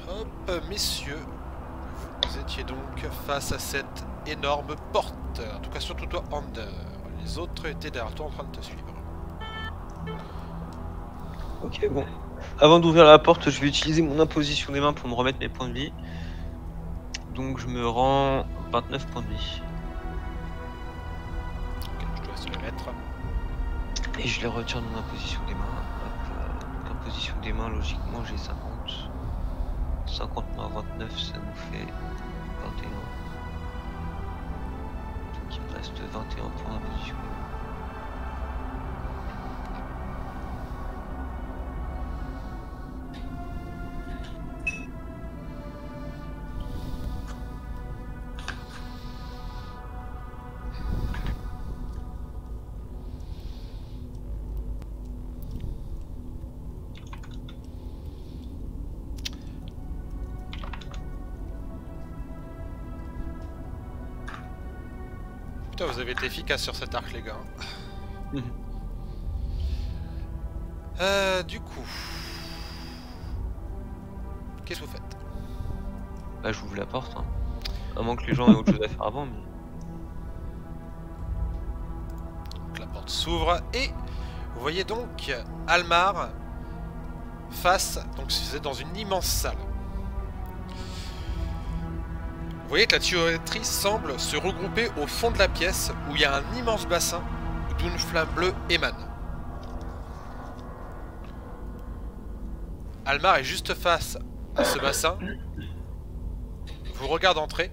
Hop, messieurs, vous étiez donc face à cette énorme porte. En tout cas, surtout toi, Ander. Les autres étaient derrière toi en train de te suivre. Ok, bon. Avant d'ouvrir la porte, je vais utiliser mon imposition des mains pour me remettre mes points de vie. Donc je me rends 29 points de vie. Ok, je te laisse les mettre. Et je les retire de mon imposition des mains. Donc imposition des mains, logiquement j'ai 50. 50 moins 29, ça nous fait 21. Donc il me reste 21 points d'imposition des mains. Putain, vous avez été efficace sur cet arc, les gars. Du coup... Qu'est-ce que vous faites? Bah j'ouvre la porte, hein. À moins que les gens aient autre chose à faire avant, mais... Donc la porte s'ouvre et... Vous voyez donc Almar face... Donc c'est dans une immense salle. Vous voyez que la tuyauterie semble se regrouper au fond de la pièce où il y a un immense bassin d'où une flamme bleue émane. Almar est juste face à ce bassin, vous regarde entrer.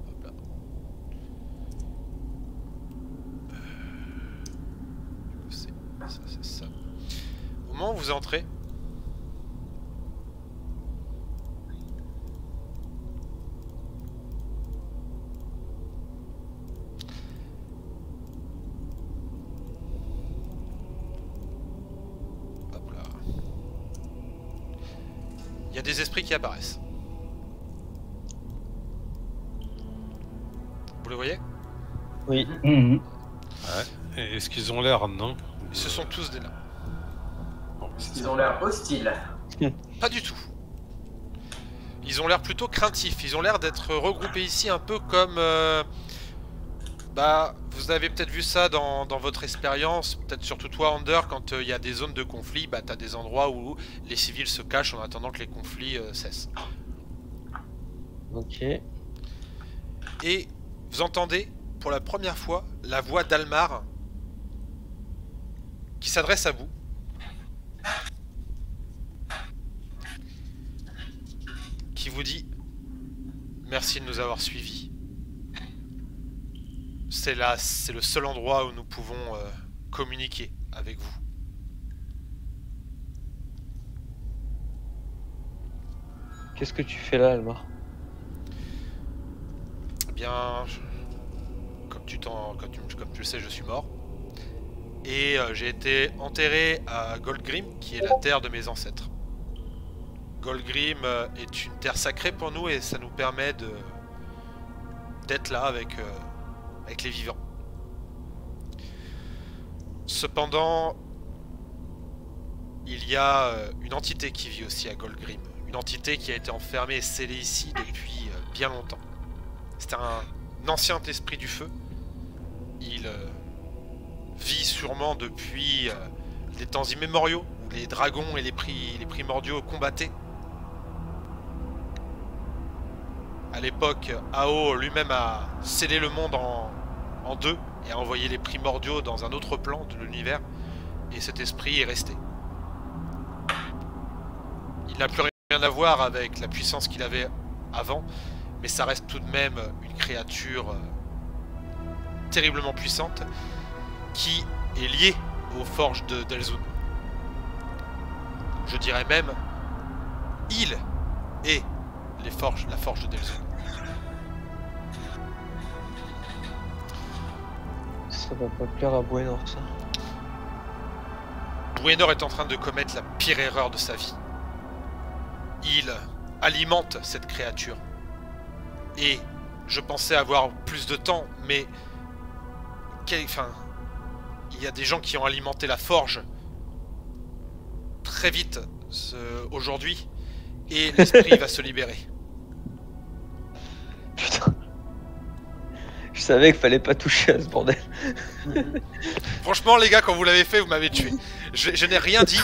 Hop là. C'est ça, c'est ça. Au moment où vous entrez, il y a des esprits qui apparaissent. Vous le voyez? Oui. Ouais. Et est-ce qu'ils ont l'air, non? Ce sont tous des nains. Bon, Ils ont l'air hostiles. Pas du tout. Ils ont l'air plutôt craintifs. Ils ont l'air d'être regroupés ici un peu comme... Bah, vous avez peut-être vu ça dans votre expérience, peut-être surtout toi, Ander, quand il y a des zones de conflit, bah t'as des endroits où les civils se cachent en attendant que les conflits cessent. Ok. Et vous entendez, pour la première fois, la voix d'Almar qui s'adresse à vous. Qui vous dit « Merci de nous avoir suivis. C'est là, c'est le seul endroit où nous pouvons communiquer avec vous. » Qu'est-ce que tu fais là, Almar? Eh bien, comme tu le sais, je suis mort. Et j'ai été enterré à Goldgrim, qui est la terre de mes ancêtres. Goldgrim est une terre sacrée pour nous et ça nous permet d'être là avec les vivants. Cependant, il y a une entité qui vit aussi à Goldgrim. Une entité qui a été enfermée et scellée ici depuis bien longtemps. C'est un ancien esprit du feu. Il vit sûrement depuis des temps immémoriaux où les dragons et les primordiaux combattaient. À l'époque, Ao lui-même a scellé le monde en deux et a envoyé les primordiaux dans un autre plan de l'univers. Et cet esprit est resté. Il n'a plus rien à voir avec la puissance qu'il avait avant, mais ça reste tout de même une créature terriblement puissante qui est liée aux forges d'Elzun. Je dirais même, il est la forge d'Elzun. Ça va pas plaire à Bruenor, ça. Bruenor est en train de commettre la pire erreur de sa vie. Il alimente cette créature. Et je pensais avoir plus de temps, mais... il y a des gens qui ont alimenté la forge très vite aujourd'hui et l'esprit va se libérer. Putain. Je savais qu'il fallait pas toucher à ce bordel. Franchement les gars, quand vous l'avez fait, vous m'avez tué. Je n'ai rien dit,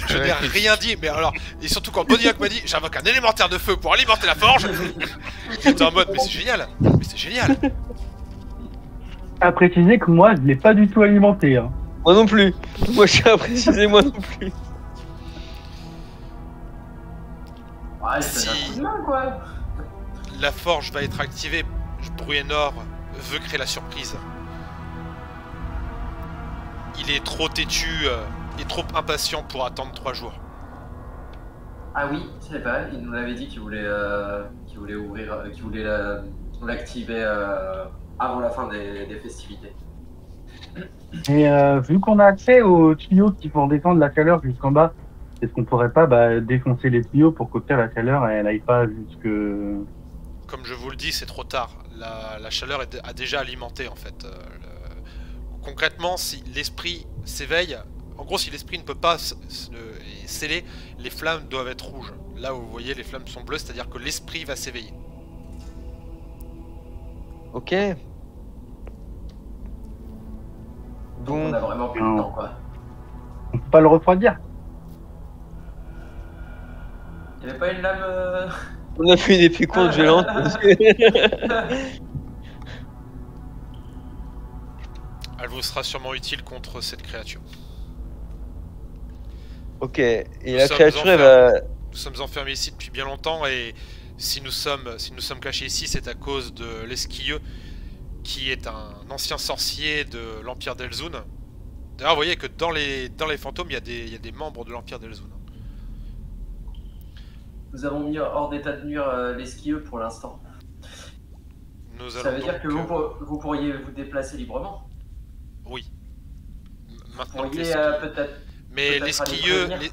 je n'ai rien dit, mais alors, et surtout quand Boniac m'a dit j'invoque un élémentaire de feu pour alimenter la forge, j'étais en mode mais c'est génial, mais c'est génial. À préciser que moi, je l'ai pas du tout alimenté. Hein. Moi non plus. Moi je tiens à préciser, moi non plus. Ouais, Si- c'est un coup de main, quoi. La forge va être activée, Bruenor veut créer la surprise. Il est trop têtu et trop impatient pour attendre 3 jours. Ah oui, je sais pas, il nous l'avait dit qu'il voulait ouvrir, qu'il voulait l'activer avant la fin des festivités. Et vu qu'on a accès aux tuyaux qui vont descendre la chaleur jusqu'en bas, est-ce qu'on pourrait pas défoncer les tuyaux pour qu'au la chaleur elle aille pas jusque... Comme je vous le dis, c'est trop tard. La chaleur a déjà alimenté en fait. Concrètement, si l'esprit s'éveille, en gros si l'esprit ne peut pas sceller, les flammes doivent être rouges. Là où vous voyez les flammes sont bleues, c'est-à-dire que l'esprit va s'éveiller. Ok. Donc on Bon. a vraiment plus de temps, quoi. On peut pas le refroidir. Il y avait pas une lame... On a fait une épée courte violente. Elle vous sera sûrement utile contre cette créature. Ok. Et Nous la sommes créature elle va... Nous sommes enfermés ici depuis bien longtemps et si nous sommes cachés ici, c'est à cause de l'Esquilleux, qui est un ancien sorcier de l'Empire d'Elzun. D'ailleurs, vous voyez que dans les fantômes, il y a des membres de l'Empire d'Elzun. Nous avons mis hors d'état de nuire l'esquilleux pour l'instant. Nous Ça allons veut dire donc, que vous pourriez vous déplacer librement. oui. Vous Maintenant que pourriez l'esquilleux... peut-être... Mais peut-être l'esquilleux, aller prévenir.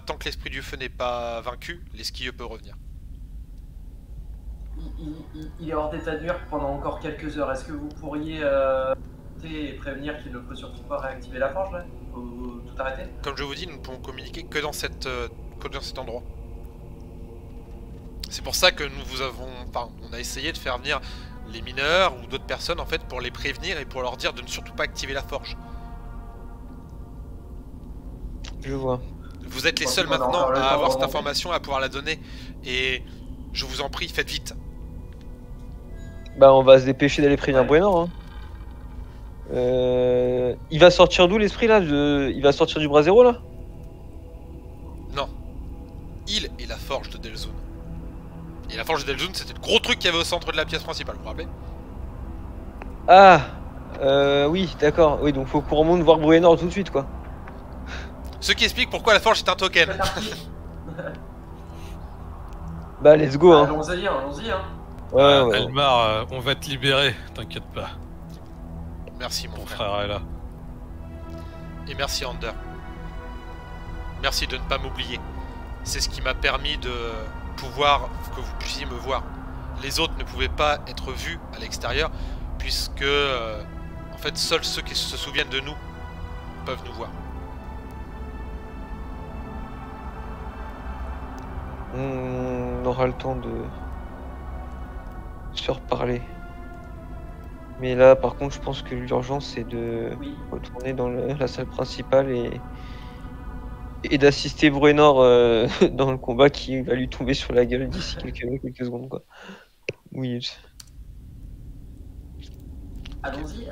tant que l'esprit du feu n'est pas vaincu, l'esquilleux peut revenir. Il est hors d'état de nuire pendant encore quelques heures. Est-ce que vous pourriez prévenir qu'il ne peut surtout pas réactiver la forge là? Ou tout arrêter? Comme je vous dis, nous ne pouvons communiquer que dans cet endroit. C'est pour ça que on a essayé de faire venir les mineurs ou d'autres personnes en fait pour les prévenir et pour leur dire de ne surtout pas activer la forge. Je vois. Vous êtes les Je pense seuls qu'on a maintenant encore le à temps avoir de cette remonter. information, à pouvoir la donner. Et je vous en prie, faites vite. Bah on va se dépêcher d'aller prévenir Ouais. Bruenor. Hein. Il va sortir d'où l'esprit là Il va sortir du brasero là? Non. Il est la forge de Delzun. Et la forge de Delzun, c'était le gros truc qu'il y avait au centre de la pièce principale, vous vous rappelez? Ah oui, d'accord. Oui, donc faut qu'on remonte voir Bruenor tout de suite quoi. Ce qui explique pourquoi la forge est un token. C'est parti. Bah let's go hein. Allons-y, allons-y. Hein. Ouais, ouais. Elmar, on va te libérer, t'inquiète pas. Merci mon Mon frère. frère est là. Et merci Ander. Merci de ne pas m'oublier. C'est ce qui m'a permis de pouvoir que vous puissiez me voir. Les autres ne pouvaient pas être vus à l'extérieur puisque en fait seuls ceux qui se souviennent de nous peuvent nous voir. On aura le temps de se reparler. Mais là, par contre, je pense que l'urgence, c'est de Oui. retourner dans la salle principale et d'assister Bruenor dans le combat qui va lui tomber sur la gueule d'ici quelques secondes, quoi. Minutes. Allons-y.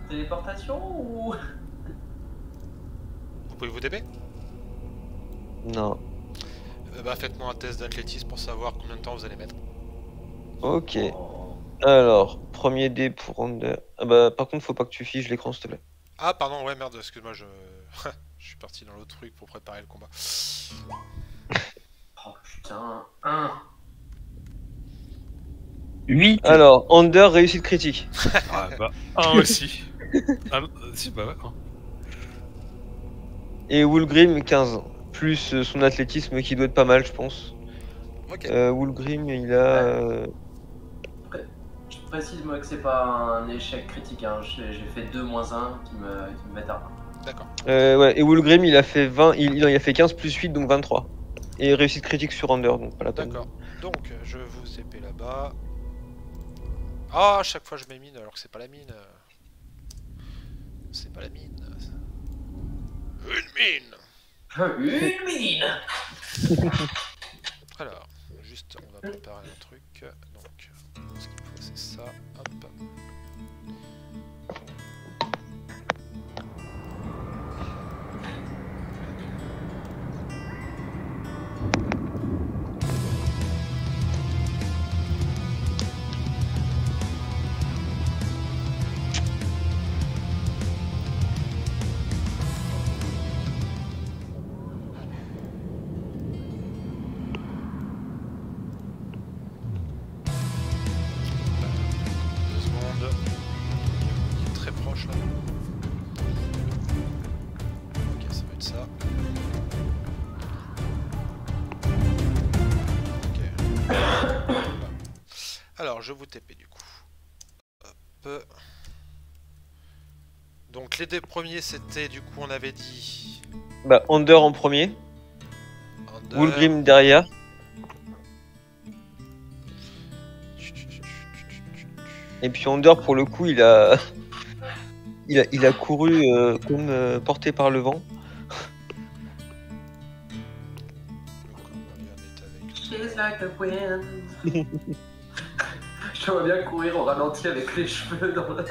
Téléportation ou... Vous pouvez vous DB? Non. Bah faites-moi un test d'athlétisme pour savoir combien de temps vous allez mettre. Ok. Oh. Alors, premier dé pour Under. Ah bah, par contre, faut pas que tu fiches l'écran, s'il te plaît. Ah pardon, ouais merde, excuse-moi, je suis parti dans l'autre truc pour préparer le combat. Oh putain. 1. 8. Alors, Under, réussite critique. Ah bah, un aussi. Ah, si, bah ouais. Hein. Et Woolgrim, 15. Plus son athlétisme qui doit être pas mal, je pense. Ok. Woolgrim, il a... Je précise moi que c'est pas un échec critique. Hein. J'ai fait 2 - 1 qui me mettent à 1. D'accord. Ouais, et Wolgrim il a fait 20, il a fait 15 plus 8 donc 23. Et réussite critique sur Under donc pas la peine. D'accord. Donc, je vous épée là-bas. Ah, à chaque fois je mets mine alors que c'est pas la mine. C'est pas la mine. Une mine. Une mine. Alors, juste on va préparer un truc. Donc, ce qu'il faut c'est ça. Hop. Alors, je vous TP du coup. Hop. Donc, les deux premiers, c'était du coup, on avait dit. Bah, Under en premier. Under. Wolgrim derrière. Et puis Under, pour le coup, il a couru comme porté par le vent. She's like the wind. Je vois bien courir au ralenti avec les cheveux dans la...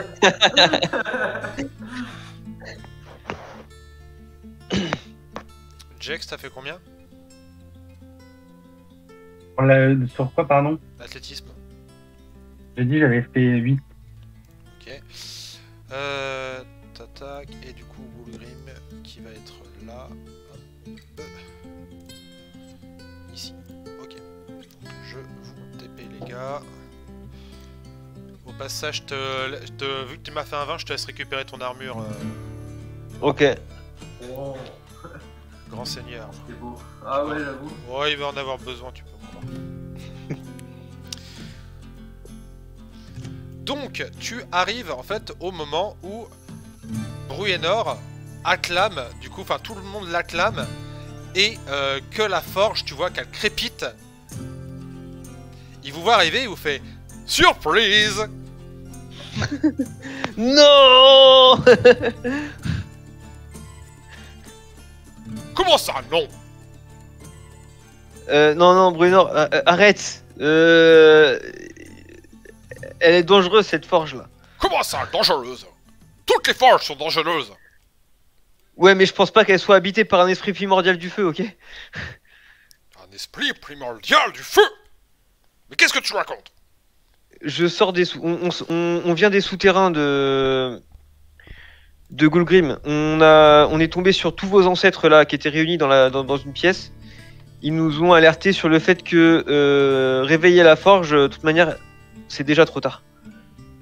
Jax, t'as fait combien? Sur quoi, pardon? L'athlétisme. J'ai dit j'avais fait 8. Ok. Tac. Et du coup, Wolgrim qui va être là. Hop. Ici. Ok. Donc, je vous TP les gars. Au passage, vu que tu m'as fait un 20, je te laisse récupérer ton armure. Ok. Oh, Grand seigneur. c'est beau. Ah ouais, j'avoue. Ouais, il va en avoir besoin, tu peux me croire. Donc, tu arrives en fait au moment où Bruenor acclame, du coup, enfin tout le monde l'acclame, et que la forge, tu vois qu'elle crépite. Il vous voit arriver et vous fait surprise. Non. Comment ça, non? Non, Bruenor, arrête. Elle est dangereuse cette forge là. Comment ça, dangereuse? Toutes les forges sont dangereuses. Ouais, mais je pense pas qu'elle soit habitée par un esprit primordial du feu, ok? Un esprit primordial du feu. Mais qu'est-ce que tu racontes? Je sors des on vient des souterrains de Golgrim. On est tombé sur tous vos ancêtres là qui étaient réunis dans une pièce. Ils nous ont alerté sur le fait que réveiller la forge, de toute manière, c'est déjà trop tard.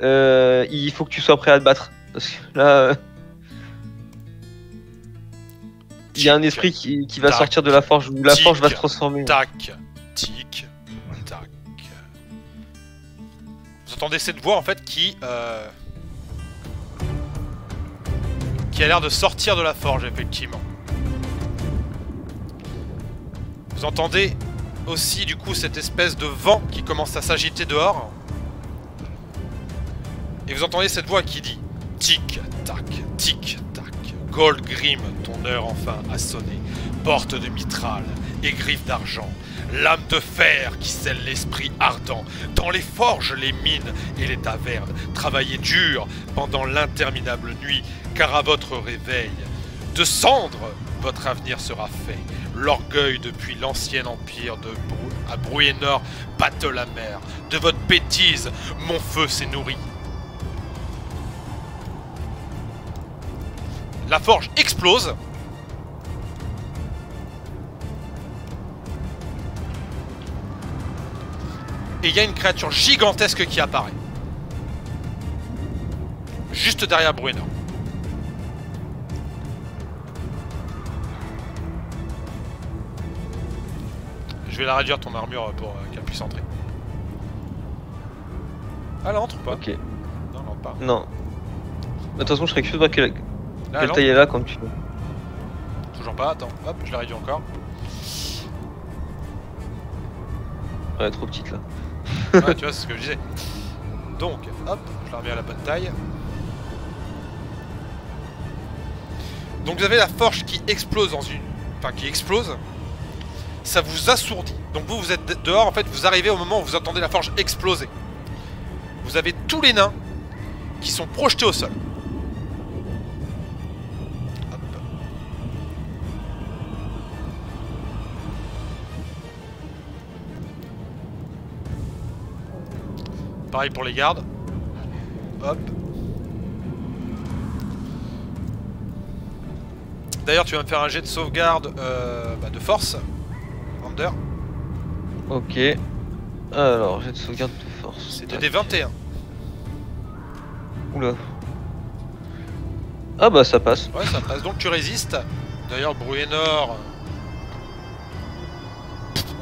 Il faut que tu sois prêt à te battre. Parce que là, il y a un esprit qui va sortir de la forge, où la forge va se transformer. Tac, tic, tac. Vous entendez cette voix en fait qui a l'air de sortir de la forge, effectivement. Vous entendez aussi du coup cette espèce de vent qui commence à s'agiter dehors. Et vous entendez cette voix qui dit tic tac, Golgrim, ton heure enfin a sonné. Porte de mitral et griffes d'argent, lame de fer qui scelle l'esprit ardent. Dans les forges, les mines et les tavernes, travaillez dur pendant l'interminable nuit, car à votre réveil, de cendres, votre avenir sera fait. L'orgueil depuis l'ancien empire à Bruenor batte la mer. De votre bêtise, mon feu s'est nourri. La forge explose. Et il y a une créature gigantesque qui apparaît. Juste derrière Bruenor. Je vais la réduire ton armure pour qu'elle puisse entrer. Elle entre ou pas? Ok. Non, elle entre pas. Non. De toute façon, je serais curieux de voir Là, Quelle non, taille est là quand tu... toujours pas, attends, hop, je la réduis encore. Elle est trop petite là. Ouais, tu vois, c'est ce que je disais. Donc, hop, je la remets à la bonne taille. Donc vous avez la forge qui explose dans une... Enfin, qui explose. Ça vous assourdit. Donc vous êtes dehors, en fait, vous arrivez au moment où vous entendez la forge exploser. Vous avez tous les nains qui sont projetés au sol. Hop. Pareil pour les gardes. Hop. D'ailleurs, tu vas me faire un jet de sauvegarde de force. Under. Ok. Alors, j'ai de sauvegarde de force. C'est des 21. Oula. Ah bah ça passe. Ouais, ça passe. Donc tu résistes. D'ailleurs, Bruenor...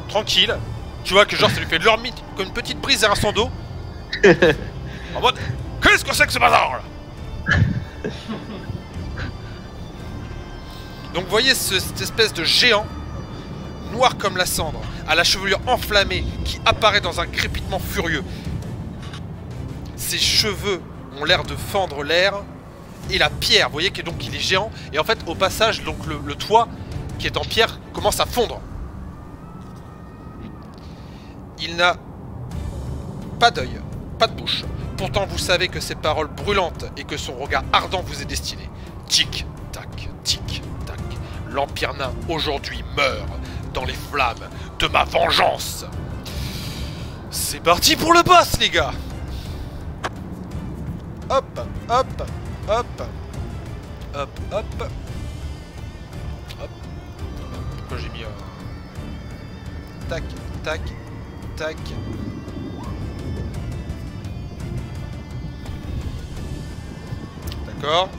tranquille. Tu vois que genre ça lui fait leur mythe comme une petite prise derrière son dos. En mode... Qu'est-ce que c'est que ce bazar là? Donc vous voyez cette espèce de géant, noir comme la cendre, à la chevelure enflammée, qui apparaît dans un crépitement furieux. Ses cheveux ont l'air de fendre l'air, et la pierre, vous voyez qu'il est géant, et en fait au passage donc le toit qui est en pierre commence à fondre. Il n'a pas d'œil, pas de bouche. Pourtant vous savez que ses paroles brûlantes et que son regard ardent vous est destiné. Tic, tac, tic, tac. L'Empire nain aujourd'hui meurt dans les flammes de ma vengeance. C'est parti pour le boss les gars. Hop, hop, hop. Hop, hop. Hop. Pourquoi j'ai mis... Tac, tac, tac. D'accord.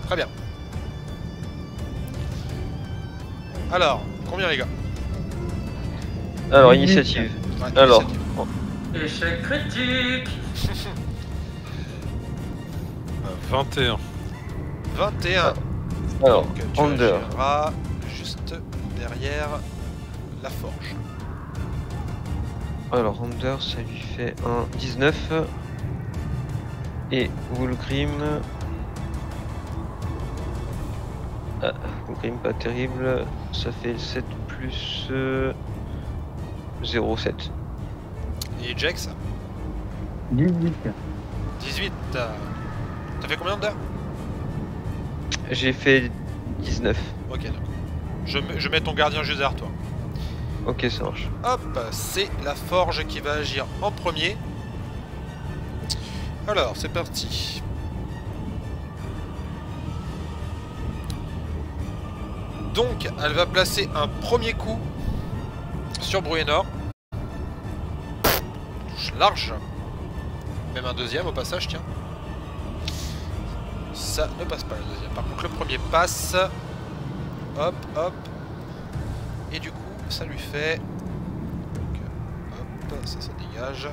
Très bien. Alors, combien les gars? Alors, initiative. Ouais, Alors. initiative. Échec critique. 21. 21. Alors, Donc, tu Under. agiras juste derrière la forge. Alors, Under, ça lui fait un 19. Et Wolgrim... Ah, Wolgrim pas terrible. Ça fait 7 plus... 0,7. Et Jax 18. 18. T'as fait combien d'heures? J'ai fait 19. Ok, d'accord. Je mets ton gardien juste derrière toi. Ok, ça marche. Hop, c'est la forge qui va agir en premier. Alors, c'est parti. Donc, elle va placer un premier coup sur Bruenor. Touche large. Même un deuxième au passage, tiens. Ça ne passe pas le deuxième. Par contre, le premier passe. Hop, hop. Et du coup, ça lui fait... Donc, hop, ça dégage.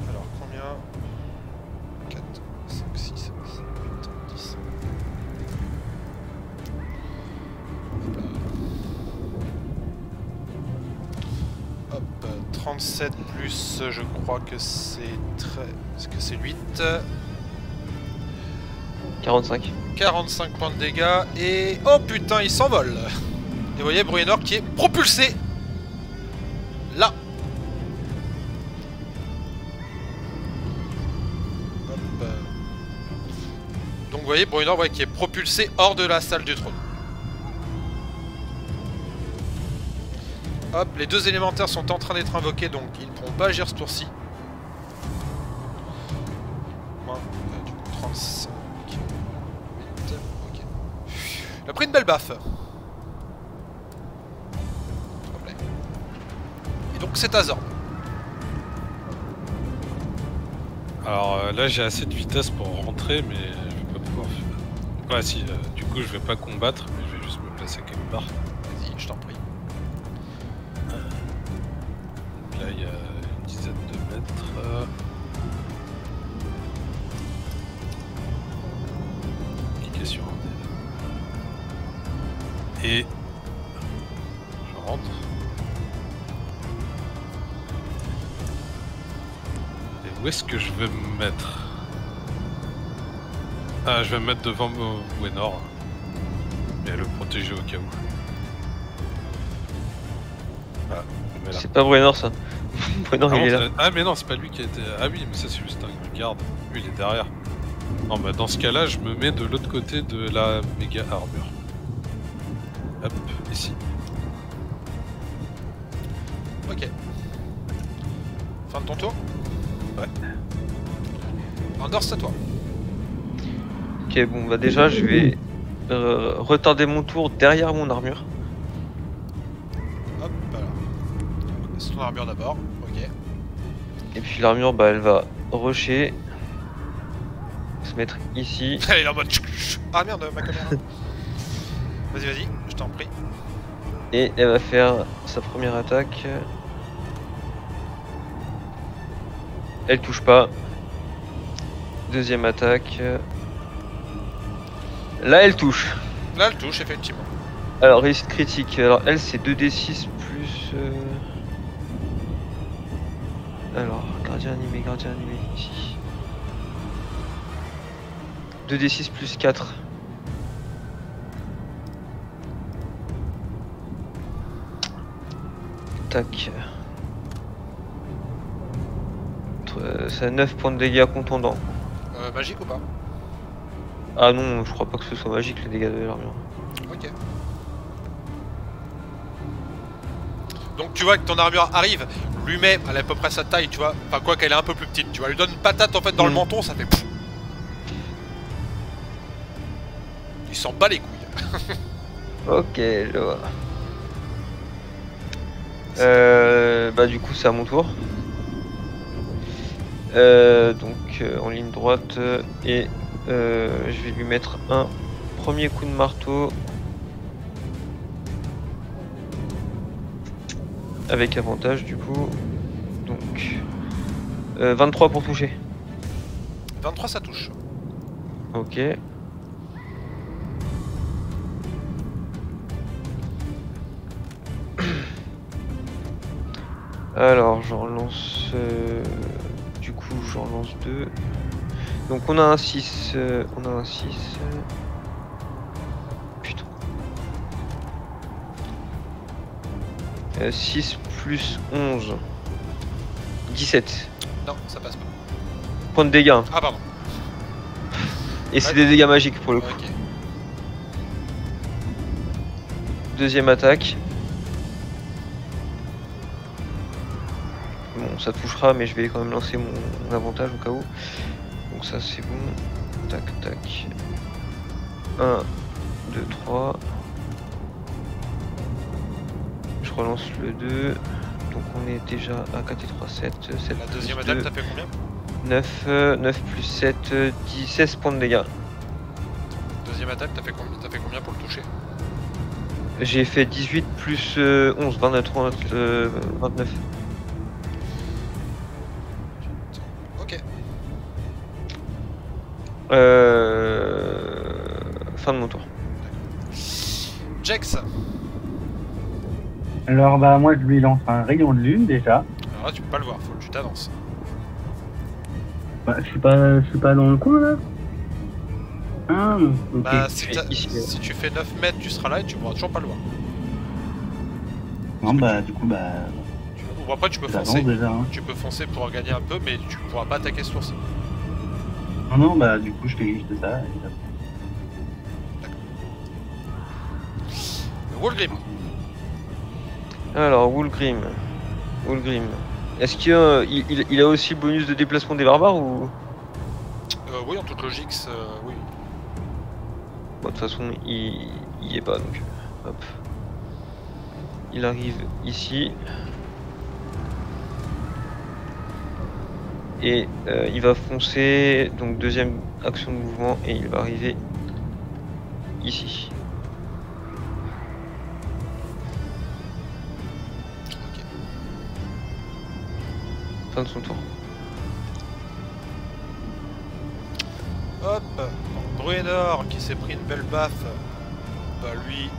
Alors, combien? 4, 5, 6, 7, 8, 10. Hop, 37 plus, je crois que c'est 8. 45. 45 points de dégâts et... Oh putain, il s'envole. Et vous voyez Bruenor qui est propulsé là. Hop. Donc vous voyez Bruenor qui est propulsé hors de la salle du trône. Hop, les deux élémentaires sont en train d'être invoqués, donc ils ne pourront pas agir ce tour-ci. Du coup 35. Ok. Il a pris une belle baffe. Et donc c'est Azor. Alors là j'ai assez de vitesse pour rentrer mais je vais pas pouvoir faire... Ouais si, du coup je vais pas combattre mais je vais juste me placer quelque part. Vas-y, je t'en prie. Là il y a une dizaine de mètres. Ok, rentre. Et où est-ce que je vais me mettre? Ah, je vais me mettre devant Wenor. Et le protéger au cas où. Ah, mais là. C'est pas Bruenor ça. Bruenor il est là. Ah mais non, c'est pas lui qui a été... Ah oui, mais ça c'est juste un garde. Lui il est derrière. Non bah dans ce cas là, je me mets de l'autre côté de la méga armure. Hop, ici. Ok. Fin de ton tour? Ouais. Andor, c'est à toi. Ok, bon bah déjà je vais retarder mon tour derrière mon armure. Hop, voilà. C'est ton armure d'abord. Ok. Et puis l'armure bah elle va rusher. Se mettre ici. Elle est en mode... Ah merde, ma caméra. Vas-y, vas-y, je t'en prie. Et elle va faire sa première attaque. Elle touche pas. Deuxième attaque. Là elle touche. Là, elle touche, effectivement. Alors réussite critique. Alors elle c'est 2d6 plus... Alors gardien animé ici. 2d6 plus 4. Tac. C'est 9 points de dégâts contondants. Magique ou pas? Ah non, je crois pas que ce soit magique les dégâts de l'armure. Ok. Donc tu vois que ton armure arrive, lui met, elle est à peu près sa taille, tu vois. Enfin quoi qu'elle est un peu plus petite, tu vois. Lui donne une patate en fait dans le menton, ça fait... Pff. Il s'en bat les couilles. Ok, je vois. Bah du coup c'est à mon tour. Donc en ligne droite et je vais lui mettre un premier coup de marteau avec avantage du coup. Donc 23 pour toucher. 23 ça touche. Ok. Alors j'en relance du coup j'en relance 2. Donc on a un 6 on a un 6 putain 6 plus 11 17 Non, ça passe pas. points de dégâts Ah pardon. et c'est des dégâts magiques pour le coup. Ok. Deuxième attaque. Bon, ça touchera, mais je vais quand même lancer mon avantage au cas où. Donc ça c'est bon. Tac, tac. 1, 2, 3. Je relance le 2. Donc on est déjà à 4 et 3, 7. 7 La deuxième attaque, t'as fait combien? 9 plus 7, 10, 16 points de dégâts. Deuxième attaque, t'as fait combien pour le toucher? J'ai fait 18 plus 11, 29. Ok. Fin de mon tour. Jex. Alors bah moi je lui lance un rayon de lune déjà. Alors là, tu peux pas le voir, faut que tu t'avances. Bah, je suis pas dans le coin là. Ah, ok. Bah, je si, suis ici. si tu fais 9 mètres, tu seras là et tu pourras toujours pas le voir. Non, bah, du coup, bah, Ou après, tu peux j'avance foncer. déjà. Hein. Tu peux foncer pour gagner un peu, mais tu pourras pas attaquer ce tour-ci. Non, non, bah, du coup, je fais juste ça. Et Wolgrim. Alors, Wolgrim. Est-ce qu'il il a aussi le bonus de déplacement des barbares ou... Oui, en toute logique, oui. Bon, de toute façon, il y est pas donc. Hop. Il arrive ici. Et il va foncer, donc deuxième action de mouvement, et il va arriver ici. Ok. Fin de son tour. Hop. Bruenor qui s'est pris une belle baffe. Bah lui,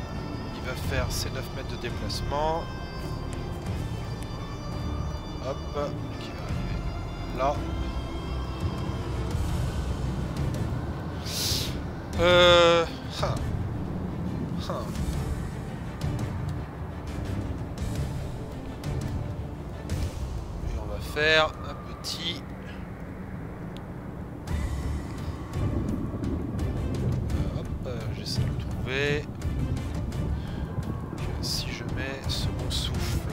il va faire ses 9 mètres de déplacement. Hop, qui va arriver là. Hein. Et on va faire un petit... Hop, j'essaie de le trouver. Donc, si je mets second souffle.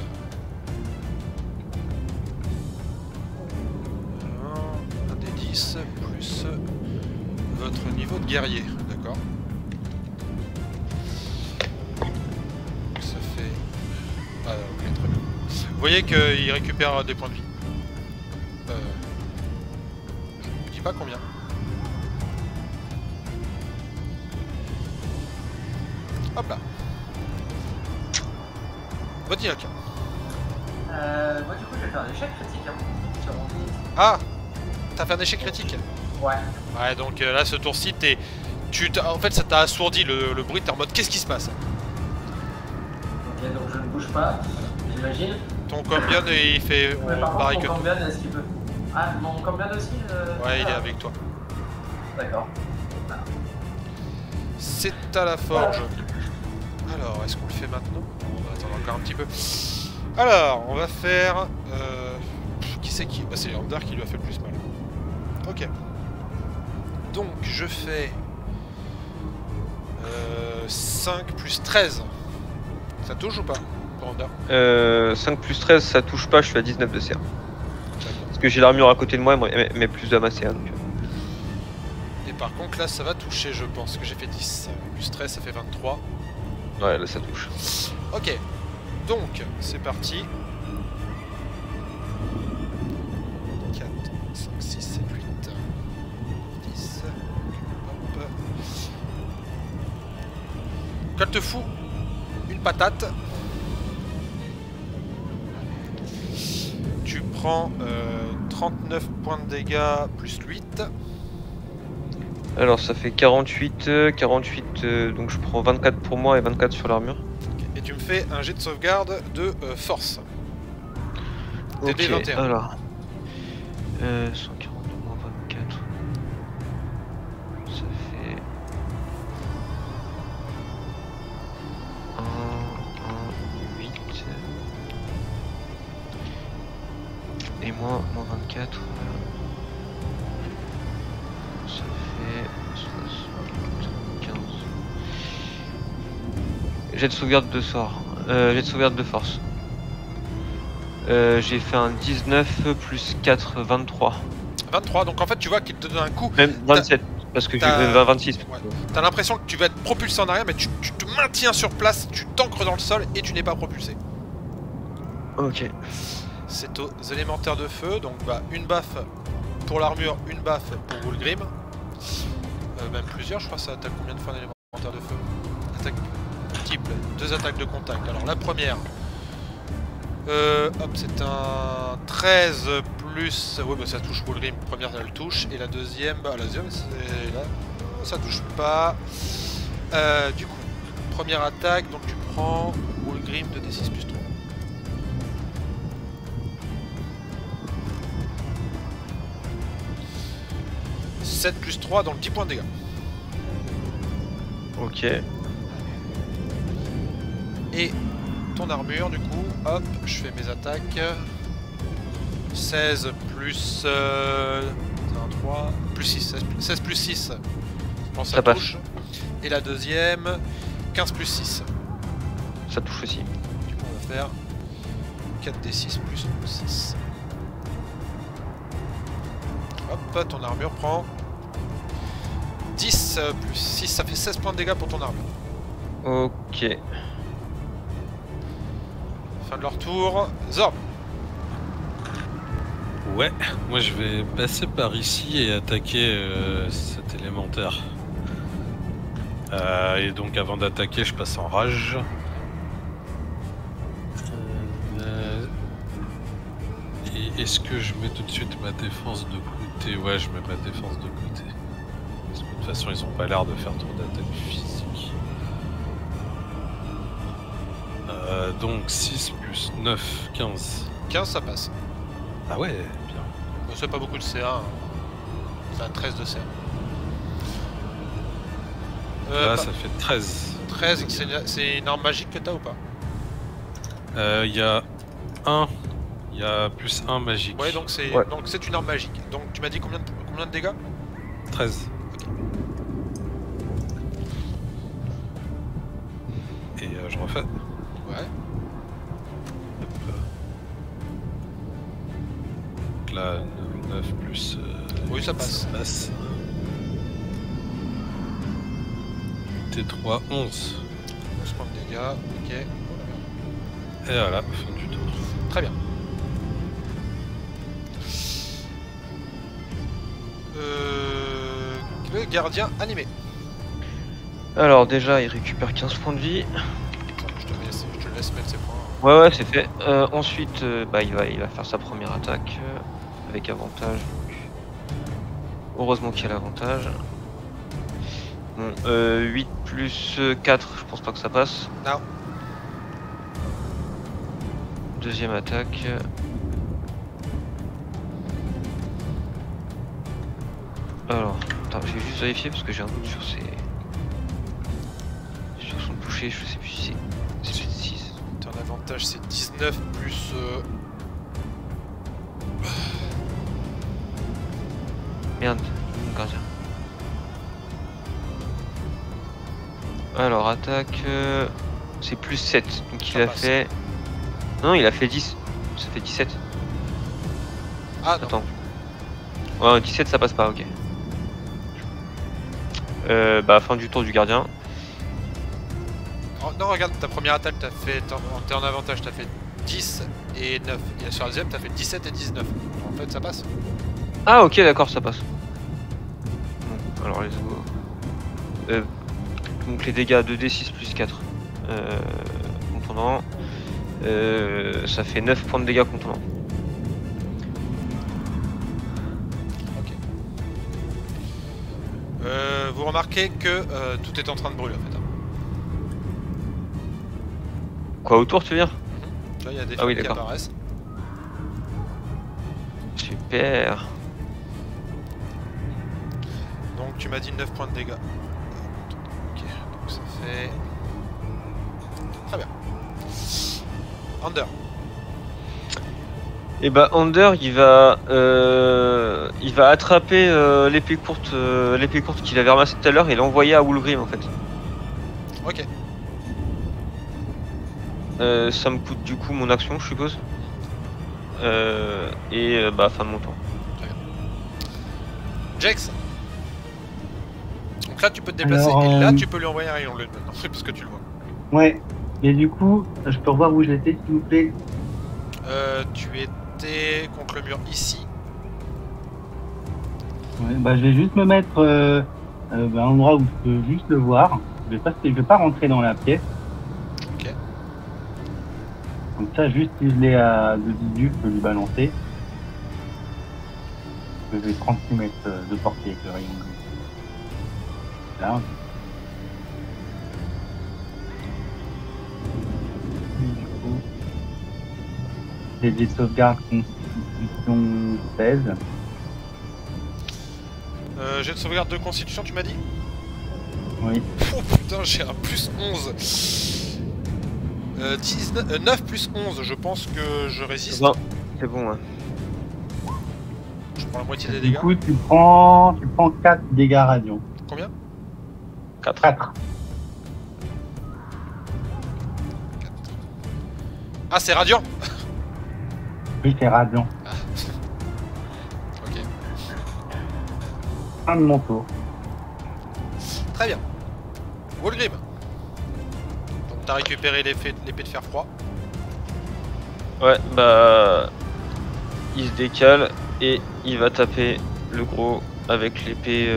Un des 10 plus votre niveau de guerrier, d'accord? Ça fait... Ah ok, très bien. Vous voyez qu'il récupère des points de vie. Je ne vous dis pas combien. Hop là. Votre Inoc. Moi du coup je vais faire un échec critique sur mon dé. Ah, t'as fait un échec critique. Ouais. Ouais, donc là ce tour-ci, en fait ça t'a assourdi le bruit, t'es en mode qu'est-ce qui se passe? Ok, donc je ne bouge pas, j'imagine. Ton Cambion il fait Mais par pareil contre, que mon toi. Cambion, est-ce qu'il peut... Ah, mon Cambion aussi Ouais, il est avec toi. D'accord. C'est à la forge. Alors, est-ce qu'on le fait maintenant? On va attendre encore un petit peu. Alors, on va faire... qui c'est qui... Bah, c'est Leander qui lui a fait le plus mal. Ok. Donc, je fais... 5 plus 13. Ça touche ou pas pour Leander? 5 plus 13, ça touche pas, je suis à 19 de CA. Parce que j'ai l'armure à côté de moi, mais plus de ma CA. Donc... Et par contre, là, ça va toucher, je pense, que j'ai fait 10. Plus 13, ça fait 23. Ouais, là, ça touche. Ok. Donc, c'est parti. 4, 5, 6, 7, 8, 10. Hop. Quand te fous une patate. Tu prends 39 points de dégâts plus 8. Alors, ça fait 48, donc je prends 24 pour moi et 24 sur l'armure. Et tu me fais un jet de sauvegarde de force. Ok, DD 21. alors. 142 moins 24. Ça fait... 1, 8. Et moins 24. Ça fait 75. Jet de sauvegarde de sort. Jet de sauvegarde de force. J'ai fait un 19 plus 4, 23. 23, donc en fait tu vois qu'il te donne un coup. Même 27, parce que j'ai fait 26. Ouais. T'as l'impression que tu vas être propulsé en arrière, mais tu te maintiens sur place, tu t'ancres dans le sol et tu n'es pas propulsé. Ok. C'est aux élémentaires de feu, donc bah, une baffe pour l'armure, une baffe pour Wolgrim. Même plusieurs, je crois que ça attaque combien de fois un élémentaire de feu? Attaque multiple, 2 attaques de contact. Alors la première, hop, c'est un 13 plus... Ouais, bah ça touche Wolgrim, première elle touche, et la deuxième, bah la deuxième c'est là, ça touche pas. Du coup, première attaque, donc tu prends Wolgrim de D6 plus 3. « 7 plus 3, donc 10 points de dégâts. » Ok. Et ton armure, du coup, hop, je fais mes attaques. 16 plus 3, plus 6, 16 plus 6. Je pense que ça passe. touche. Et la deuxième, 15 plus 6. Ça touche aussi. Du coup, on va faire 4d6 plus 6. Hop, ton armure prend 10 plus 6, ça fait 16 points de dégâts pour ton armure. Ok. Fin de leur tour. Zorb. Ouais, moi je vais passer par ici et attaquer cet élémentaire. Et donc avant d'attaquer, je passe en rage. Et est-ce que je mets tout de suite ma défense de côté? Ouais, je mets ma défense de côté. Parce que de toute façon, ils ont pas l'air de faire trop d'attaques physiques. Donc 6 plus 9, 15. 15, ça passe. Ah ouais, bien. Bon, c'est pas beaucoup de CA. Hein. C'est un 13 de CA. Là, ça fait 13. 13, c'est une arme magique que t'as ou pas? Il y a 1. Il y a plus 1 magique. Ouais, donc c'est une arme magique. Donc tu m'as dit combien de dégâts? 13. Ok. Et je refais. Ouais. Donc là, 9 plus... oui, ça passe. 8 et 3, 11. 11 points de dégâts, ok. Et voilà, fin du tour. Très bien. Le gardien animé. Alors déjà, il récupère 15 points de vie. Je te laisse mettre ses points. Ouais, c'est fait. Ensuite, bah, il va faire sa première attaque avec avantage. Donc... Heureusement qu'il y a l'avantage. Bon, 8 plus 4, je pense pas que ça passe. Non. Deuxième attaque. Alors, attends, je vais juste vérifier parce que j'ai un doute sur ses... Sur son toucher, je sais plus si c'est 6. Ton avantage c'est 19 plus... Merde, mon gardien. Alors, attaque... c'est plus 7, donc Ça il a passe. fait... Non, il a fait 10. Ça fait 17. Ah non. Attends. Ouais, 17 ça passe pas, ok. Bah, fin du tour du gardien. Oh, non, regarde, ta première attaque, t'es en avantage, t'as fait 10 et 9. Et sur la deuxième, t'as fait 17 et 19. En fait, ça passe. Ah, ok, d'accord, ça passe. Bon, alors, let's go. Donc, les dégâts 2d6 plus 4. Contondant. Ça fait 9 points de dégâts contondant. Ok. Vous remarquez que tout est en train de brûler en fait. Hein. Quoi, autour, tu veux dire? Là, il y a des Ah oui, flammes qui d'accord. apparaissent. Super. Donc, tu m'as dit 9 points de dégâts. Ok, donc ça fait... Très bien. Under. Et bah, Under, il va attraper l'épée courte qu'il avait ramassée tout à l'heure et l'envoyer à Wolgrim en fait. Ok. Ça me coûte du coup mon action, je suppose. Bah, fin de mon tour. Jax. Donc là, tu peux te déplacer Alors, et là, tu peux lui envoyer un rayon de maintenant, parce que tu le vois. Ouais. Et du coup, je peux revoir où j'étais, s'il vous plaît? Tu étais contre le mur ici. Ouais, bah, je vais juste me mettre à un endroit où je peux juste le voir. Je vais pas rentrer dans la pièce. Ok. Comme ça, juste si je l'ai à 2 visu, je peux lui balancer. Je vais 36 mètres de portée avec le rayon bleu. Là. Du coup, j'ai des sauvegardes constitution 16. J'ai de sauvegarde de constitution, tu m'as dit? Oui. Oh putain, j'ai un plus 11. 9 plus 11, je pense que je résiste. Non, c'est bon. Ouais. Je prends la moitié des Du dégâts. coup, tu prends 4 dégâts radiants. Combien? 4. 4. Ah, c'est radiant. Oui, c'est radiant. Ok. Fin de mon tour. Très bien. Wolgrim. Donc t'as récupéré l'épée de fer froid. Ouais, bah... Il se décale et il va taper le gros avec l'épée...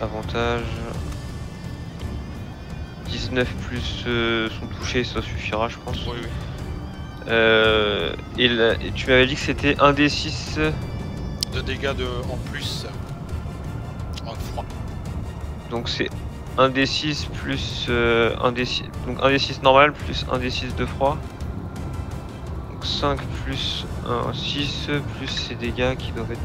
avantage... 19 plus son toucher, ça suffira, je pense. Oui, oui. Et tu m'avais dit que c'était 1d6... De dégâts en plus. En froid. Donc c'est 1d6 plus 1d6. Donc 1d6 normal plus 1d6 de froid. Donc 5 plus 1, 6 plus ces dégâts qui doivent être.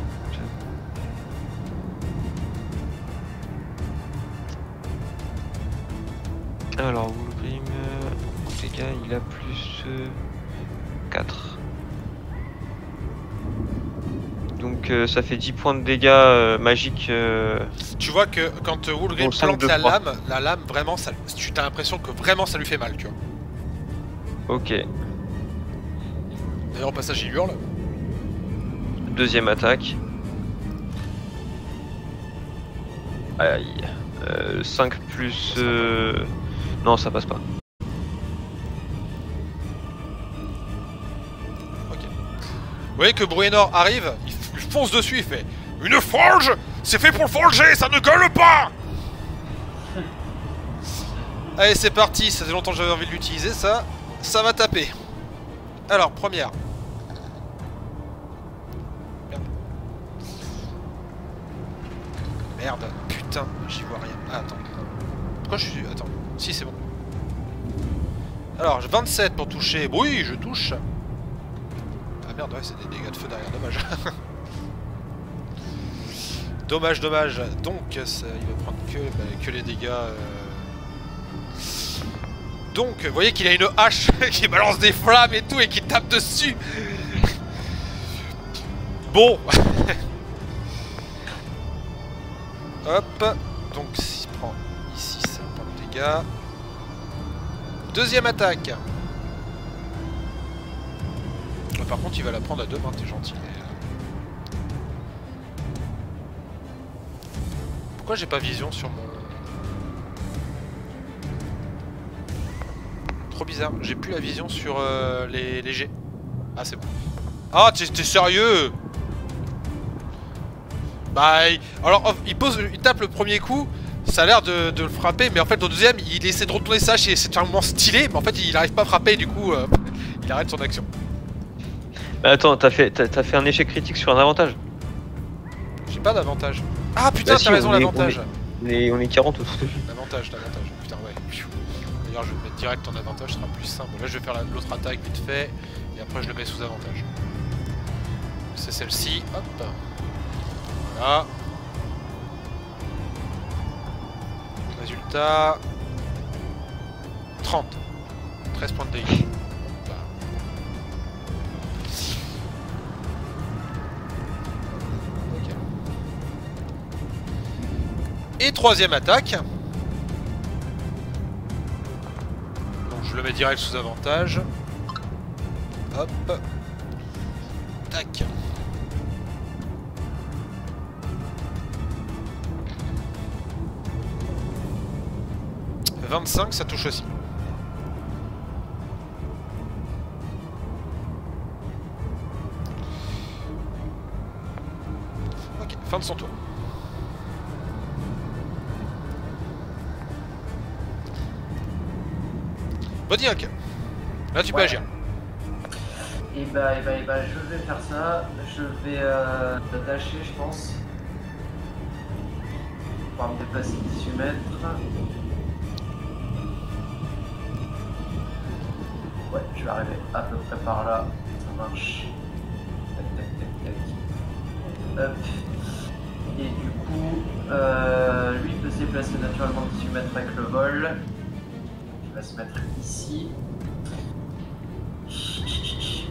Alors Wolverine, dégâts, il a plus 4. Donc ça fait 10 points de dégâts magiques. Tu vois que quand Wolverine Bon, cinq plante de la froid. lame vraiment, tu as l'impression que vraiment ça lui fait mal, tu vois. Ok. D'ailleurs au passage il hurle. Deuxième attaque. Aïe. 5 plus... Non, ça passe pas. Ok. Vous voyez que Bruenor arrive, il fonce dessus, il fait une forge. C'est fait pour le forger, ça ne gueule pas. Allez c'est parti, ça fait longtemps que j'avais envie de l'utiliser, ça va taper. Alors première. Merde, putain, j'y vois rien. Ah, attends. Pourquoi je suis... Attends. Si, c'est bon. Alors, 27 pour toucher. Oui, je touche. Ah merde, ouais, c'est des dégâts de feu derrière. Dommage. Dommage. Donc, ça, il va prendre que les dégâts... Donc, vous voyez qu'il a une hache qui balance des flammes et tout et qui tape dessus. Bon. Hop, donc s'il prend ici, ça prend de dégâts. Deuxième attaque. Par contre, il va la prendre à deux mains, t'es gentil. Pourquoi j'ai pas vision sur mon... Trop bizarre, j'ai plus la vision sur les jets. Ah, c'est bon. Ah, t'es sérieux? Bah, alors il tape le premier coup, ça a l'air de le frapper, mais en fait au deuxième il essaie de retourner sa hache et c'est un moment stylé, mais en fait il arrive pas à frapper, du coup il arrête son action. Mais attends, t'as fait un échec critique sur un avantage. J'ai pas d'avantage. Ah putain, Bah si, t'as raison, on est- l'avantage. on est 40 autour de lui. L'avantage, putain ouais. D'ailleurs je vais te mettre direct en avantage, ce sera plus simple. Là je vais faire l'autre attaque vite fait, et après je le mets sous avantage. C'est celle-ci, hop. Voilà. Résultat 30. 13 points de dégâts. Hop. Ok. Et troisième attaque. Donc je le mets direct sous avantage. Hop. Tac. 25, ça touche aussi. Ok, fin de son tour. Body hack. Là tu peux agir. Et bah, je vais faire ça. Je vais dasher, je pense. Pour me déplacer de 18 mètres. Ouais, je vais arriver à peu près par là. Ça marche. Tac. Hop. Et du coup, lui peut se déplacer naturellement de 18 mètres avec le vol. Il va se mettre ici.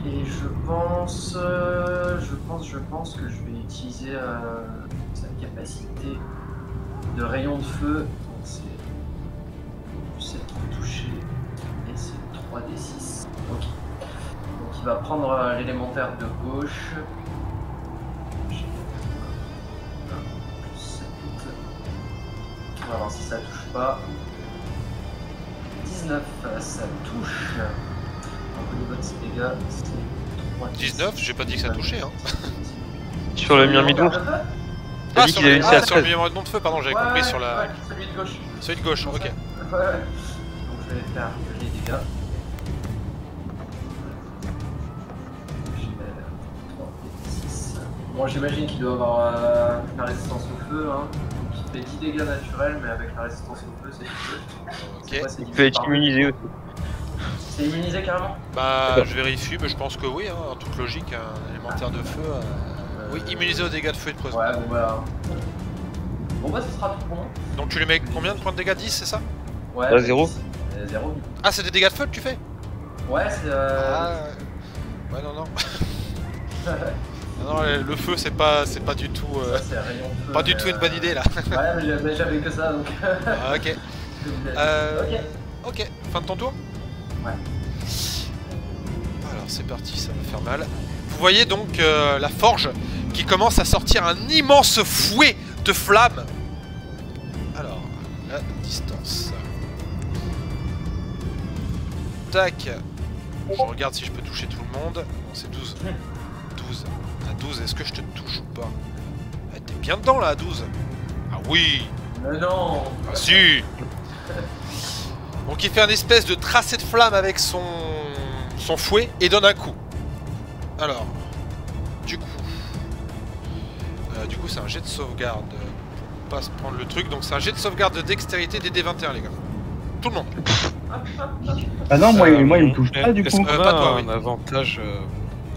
Et je pense que je vais utiliser sa capacité de rayon de feu. C'est 7 pour toucher et c'est 3d6. Ok. Donc il va prendre l'élémentaire de gauche. On va voir si ça touche pas. 19, ça touche. Au niveau de ses dégâts, c'est 3. 19, j'ai pas dit que ça touchait hein. Sur le Myrmidon. T'as dit qu'il avait une sur le CR13. Myrmidon de feu, pardon, j'avais compris sur la... Ouais, celui de gauche. Celui de gauche, ok. Ouais. Donc je vais faire les dégâts. J'ai 3 et 6. Bon, j'imagine qu'il doit avoir la résistance au feu, hein. Donc il fait 10 dégâts naturels, mais avec la résistance au feu, c'est. Ok. C'est Il peut être immunisé aussi. C'est immunisé carrément? Bah, D'accord. je vérifie, mais je pense que oui, hein, en toute logique, un élémentaire de feu. Oui, immunisé aux dégâts de feu et de poison. Ouais, bon bah. Bon bah, ce sera tout pour moi. Donc tu lui mets combien de points de dégâts? 10, c'est ça? Ouais, Ah, 0. 0. Ah, c'est des dégâts de feu que tu fais? Ouais, c'est. Ah, ouais, non, non. Non, le feu, c'est pas du tout. Ça, c'est rayon de feu, Pas du mais, tout une bonne idée là. Ouais, mais j'avais que ça donc. Ah, ok. Ok. Ok, fin de ton tour? Ouais. Alors c'est parti, ça va faire mal. Vous voyez donc la forge qui commence à sortir un immense fouet de flammes. Alors, la distance. Tac. Je regarde si je peux toucher tout le monde. Non, c'est 12. 12. À 12, est-ce que je te touche ou pas? Ah, t'es bien dedans là à 12. Ah oui. Mais non. Ah si. Donc il fait un espèce de tracé de flamme avec son fouet et donne un coup. Alors, du coup c'est un jet de sauvegarde pour pas se prendre le truc. Donc c'est un jet de sauvegarde de dextérité des D21 les gars. Tout le monde. Ah non, moi il me touche pas du Est-ce coup. qu'on a Pas toi, un oui. avantage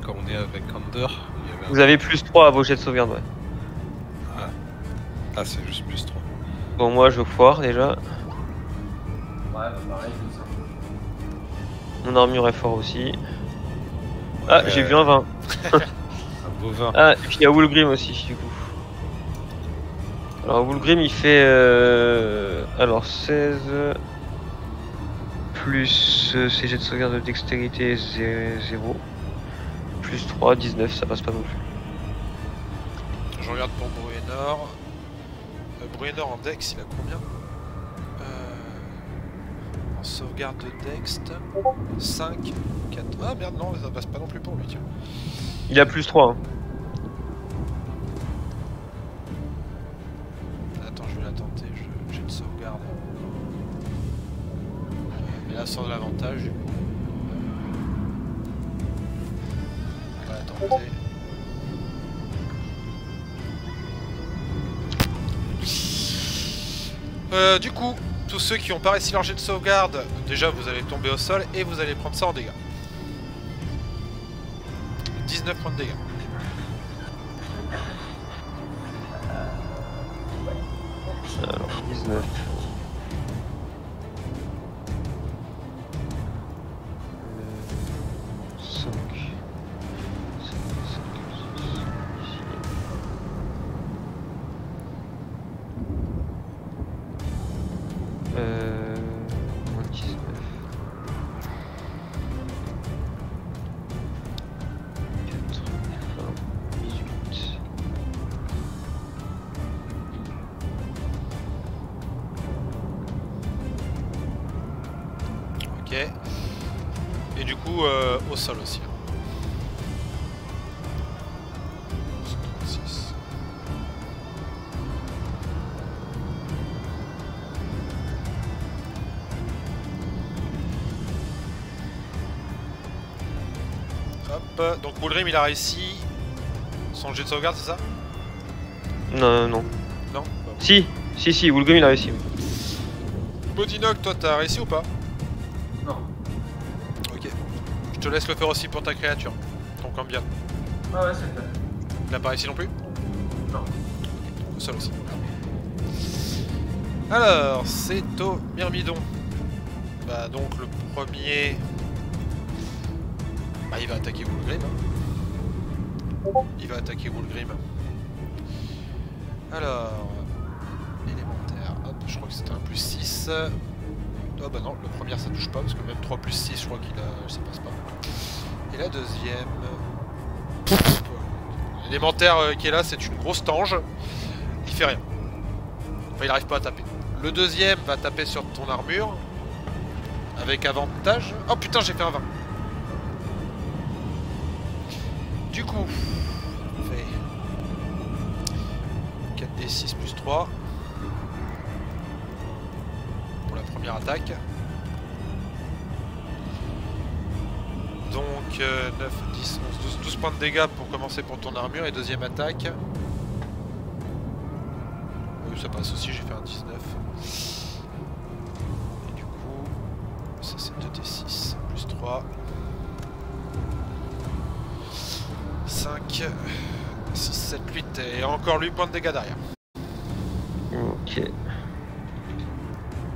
quand on est avec Under? Il y avait un- Vous avez plus 3 à vos jets de sauvegarde, ouais. Ah, c'est juste plus 3. Bon, moi je foire déjà. Ouais, bah pareil, tout ça. Mon armure est fort aussi. Ah, j'ai vu un 20. Un bovin. Ah, et puis il y a Woolgrim aussi, du coup. Alors, Woolgrim il fait. Alors, 16. Plus ses jets de sauvegarde de dextérité 0. Plus 3, 19, ça passe pas non plus. Je regarde pour Bruenor. Bruenor en dex, il a combien? En sauvegarde de dex, 5, 4. Ah merde, non, ça passe pas non plus pour lui, tiens. Il a plus 3. Hein. Attends, je vais la tenter, j'ai une sauvegarde. Mais là, sans de l'avantage, du coup. On va la tenter. Du coup, tous ceux qui ont pas réussi leur jet de sauvegarde, déjà vous allez tomber au sol et vous allez prendre ça en dégâts. 19 points de dégâts. Alors, 19. Moins 19. Ok. Et du coup, au sol aussi. 6. Hop, donc Woolgrim il a réussi son jet de sauvegarde, c'est ça? Non, non. Non bah, Si, Woolgrim il a réussi. Bodinock, toi t'as réussi ou pas? Non. Ok. Je te laisse le faire aussi pour ta créature. Ton cambion. Ah ouais, c'est fait. Il n'a pas réussi non plus? Non. Au sol aussi. Alors, c'est au Myrmidon. Bah donc le premier... Bah il va attaquer Woolgrim. Il va attaquer Woolgrim. Alors... Élémentaire. Hop, je crois que c'était un plus 6. Oh bah non, le premier ça touche pas parce que même 3 plus 6 je crois qu'il a... ça passe pas. Et la deuxième... L'élémentaire qui est là c'est une grosse tange. Il fait rien. Enfin il arrive pas à taper. Le deuxième va taper sur ton armure. Avec avantage. Oh putain j'ai fait un 20. Du coup... On fait... 4d6 plus 3. Pour la première attaque. Donc 9, 10, 11, 12 points de dégâts pour commencer pour ton armure et deuxième attaque. Oui, ça passe aussi, j'ai fait un 19. Et du coup, ça c'est 2d6, plus 3. 5, 6, 7, 8, et encore 8 points de dégâts derrière. Ok.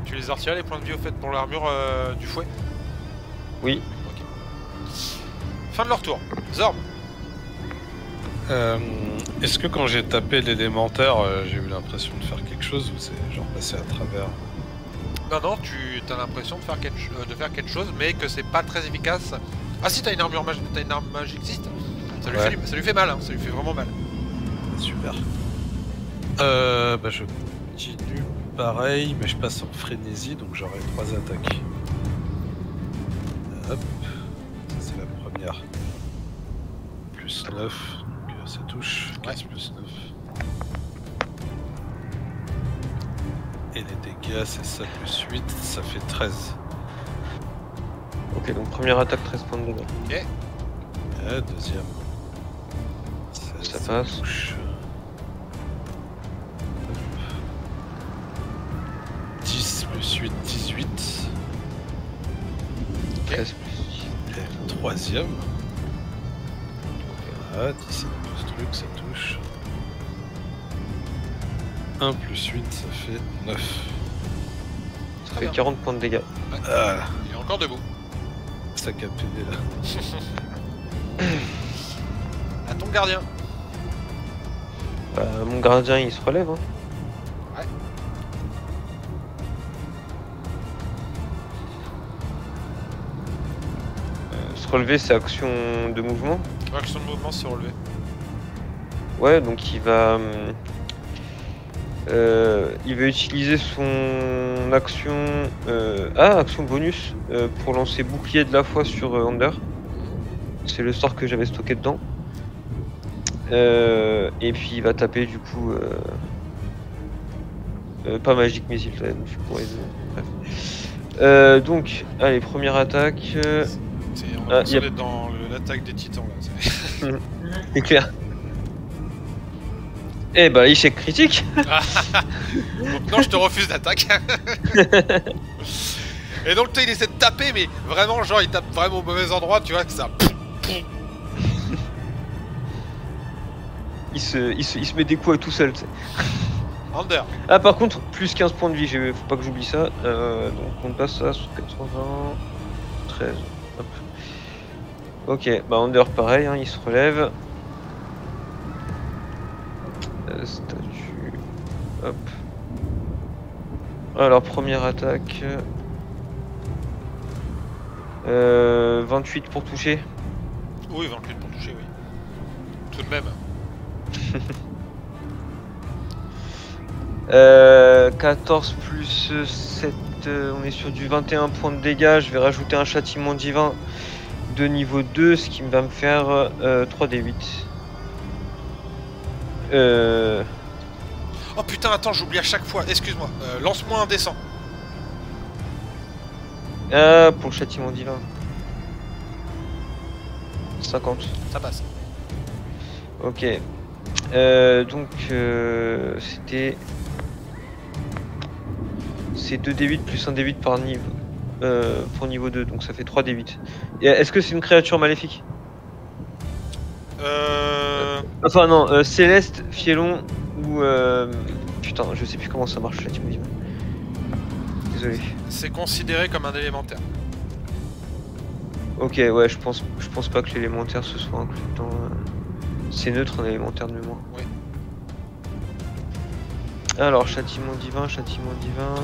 Tu les as retirés les points de vie au fait pour l'armure du fouet? Oui. Ok. Fin de leur tour. Zorb. Est-ce que quand j'ai tapé l'élémentaire, j'ai eu l'impression de faire quelque chose ou c'est genre passé à travers? Non, tu as l'impression de faire quelque chose, mais que c'est pas très efficace. Ah si, t'as une armure magique, existe. Ça lui, Ouais. ça lui fait mal, hein, ça lui fait vraiment mal. Super. Bah je continue pareil, mais je passe en frénésie, donc j'aurai 3 attaques. Hop, ça c'est la première. Plus 9, donc ça touche. 15 plus 9. Et les dégâts, c'est ça plus 8, ça fait 13. Ok, donc première attaque, 13 points de dégâts. Deuxième. Ça passe. Touche. 10 plus 8, 18. 13 plus 10. Et troisième. Voilà, 17 plus truc, ça touche. 1 plus 8, ça fait 9. Ça Très fait bien. 40 points de dégâts. Ah, Il est encore debout. ça capé là. À ton gardien. Mon gardien il se relève. Hein. Ouais. Se relever c'est action de mouvement. Action de mouvement se relever. Ouais, donc il va utiliser son action action bonus pour lancer bouclier de la foi sur Under. C'est le sort que j'avais stocké dedans. Et puis il va taper du coup pas magique missile, bref. Donc allez, première attaque. On a l'impression y a- d'être dans l'attaque des titans là. C'est clair. Eh bah échec critique. Donc non, je te refuse d'attaque. Et donc il essaie de taper, mais vraiment genre il tape vraiment au mauvais endroit, tu vois que ça. Il se met des coups à tout seul. Tu sais. Under. Ah par contre plus 15 points de vie, faut pas que j'oublie ça. Donc on passe à 80, 13. Hop. Ok, bah Under pareil, hein, il se relève. Statue. Hop. Alors première attaque. 28 pour toucher. Oui, 28 pour toucher, oui. Tout de même. 14 plus 7, on est sur du 21 points de dégâts. Je vais rajouter un châtiment divin de niveau 2, ce qui va me faire 3d8. Oh putain, attends, j'oublie à chaque fois, excuse-moi. Lance-moi un descend. Pour le châtiment divin. 50. Ça passe. Ok. Donc c'était... C'est 2d8 plus 1d8 par niveau. Pour niveau 2, donc ça fait 3d8. Et est-ce que c'est une créature maléfique? Enfin non, Céleste, Fielon ou... Putain, je sais plus comment ça marche le châtiment divin. Désolé. C'est considéré comme un élémentaire. Ok, ouais, je pense pas que l'élémentaire se soit inclus dans... C'est neutre un élémentaire de mémoire. Oui. Alors, châtiment divin, châtiment divin...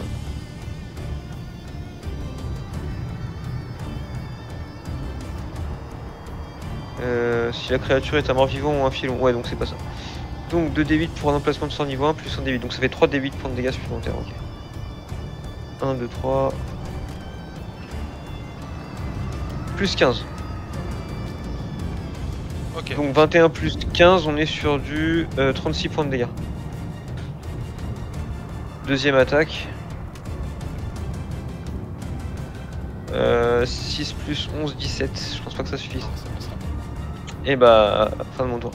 si la créature est un mort-vivant ou un filon, ouais donc c'est pas ça. Donc 2d8 pour un emplacement de sort niveau 1 plus 1d8, donc ça fait 3d8 points de dégâts supplémentaires, ok. 1, 2, 3... Plus 15. Ok. Donc 21 plus 15, on est sur du 36 points de dégâts. Deuxième attaque. 6 plus 11, 17. Je pense pas que ça suffise. Non, ça passera pas. Et bah, fin de mon tour.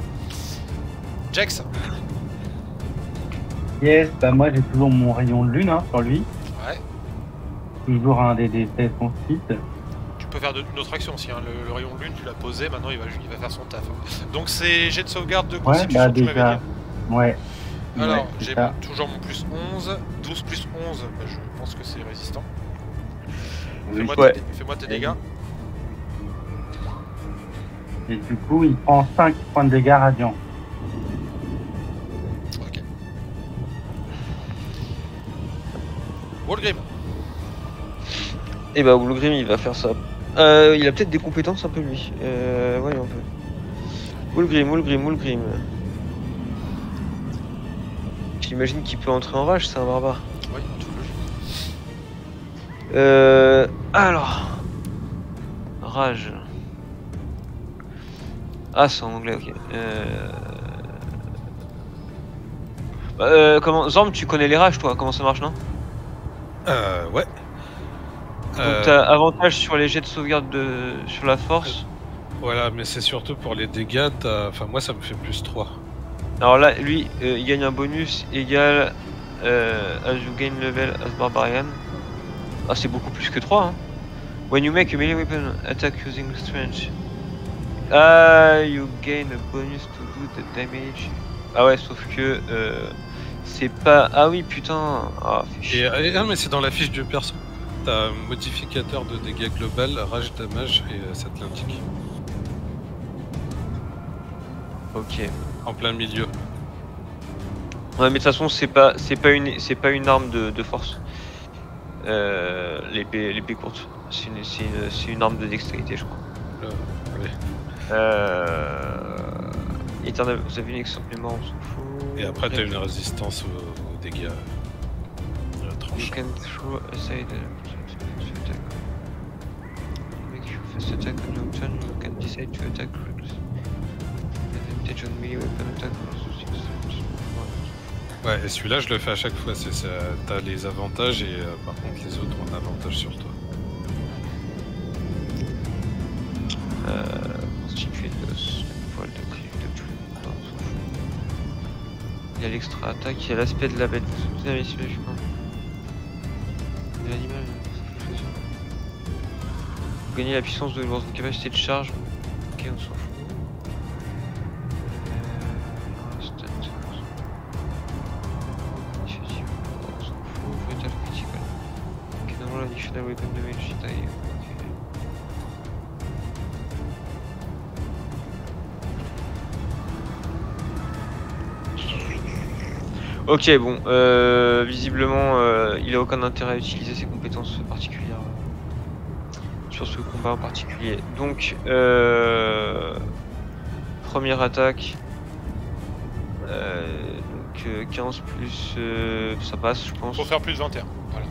Jax. Yes, bah moi j'ai toujours mon rayon de lune sur lui. Ouais. Toujours un des tests ensuite. Tu peux faire une autre action aussi, hein. Le rayon de lune, tu l'as posé, maintenant il va faire son taf. Donc c'est jet de sauvegarde de Ouais, constitution, bah tu m'avais déjà. dit. Ouais. Alors, Ouais, c'est j'ai ça. toujours mon plus 11. 12 plus 11, bah, je pense que c'est résistant. Oui. Fais-moi tes dégâts. Et du coup, il prend 5 points de dégâts radiants. Ok. Walgrim. Et bah Wolgrim il va faire ça. Il a peut-être des compétences un peu lui. Voyons un peu. Wolgrim. J'imagine qu'il peut entrer en rage, c'est un barbare. Oui, en toute logique. Alors. Rage. Ah, c'est en anglais, ok. Comment... Zorm, tu connais les rages, toi? Comment ça marche, non? Ouais. Donc t'as avantage sur les jets de sauvegarde sur la force. Voilà, mais c'est surtout pour les dégâts, enfin moi ça me fait plus 3. Alors là, lui, il gagne un bonus égal as you gain level as barbarian. Ah, c'est beaucoup plus que 3, hein. When you make a melee weapon attack using strength. Ah, you gain a bonus to do the damage. Ah ouais, sauf que c'est pas... Ah oui, putain. Ah, fait chier. Non mais c'est dans la fiche du perso. T'as un modificateur de dégâts global, rage damage et ça te l'indique. Ok. En plein milieu. Ouais, mais de toute façon, c'est pas une arme de force. L'épée courte. C'est une arme de dextérité, je crois. Ouais. Éternel, vous avez une excellente mémoire, on s'en fout. Et après t'as une résistance aux dégâts. You Tranche. can throw aside attack. Make your first attack on your turn, you can decide to attack reckless. Advantage on melee weapon attack. Ouais, et celui-là je le fais à chaque fois, c'est ça. T'as les avantages et par contre les autres ont un avantage sur toi. Constitué de poil de prix de tout. Non, on s'en fout. Il y a l'extra attaque, il y a l'aspect de la bête. Vous avez celui-là, je crois. De l'animal, c'est ça. Vous gagnez la puissance de votre capacité de charge. Ok, on s'en fout. Stat. Initiative, on s'en fout. Brutal critical. Ok, normalement, l'additional weapon damage, c'est taillé. Ok, bon, visiblement, il a aucun intérêt à utiliser ses compétences particulières sur ce combat en particulier. Donc, première attaque, donc 15 plus, ça passe, je pense. Faut faire plus 21. Voilà.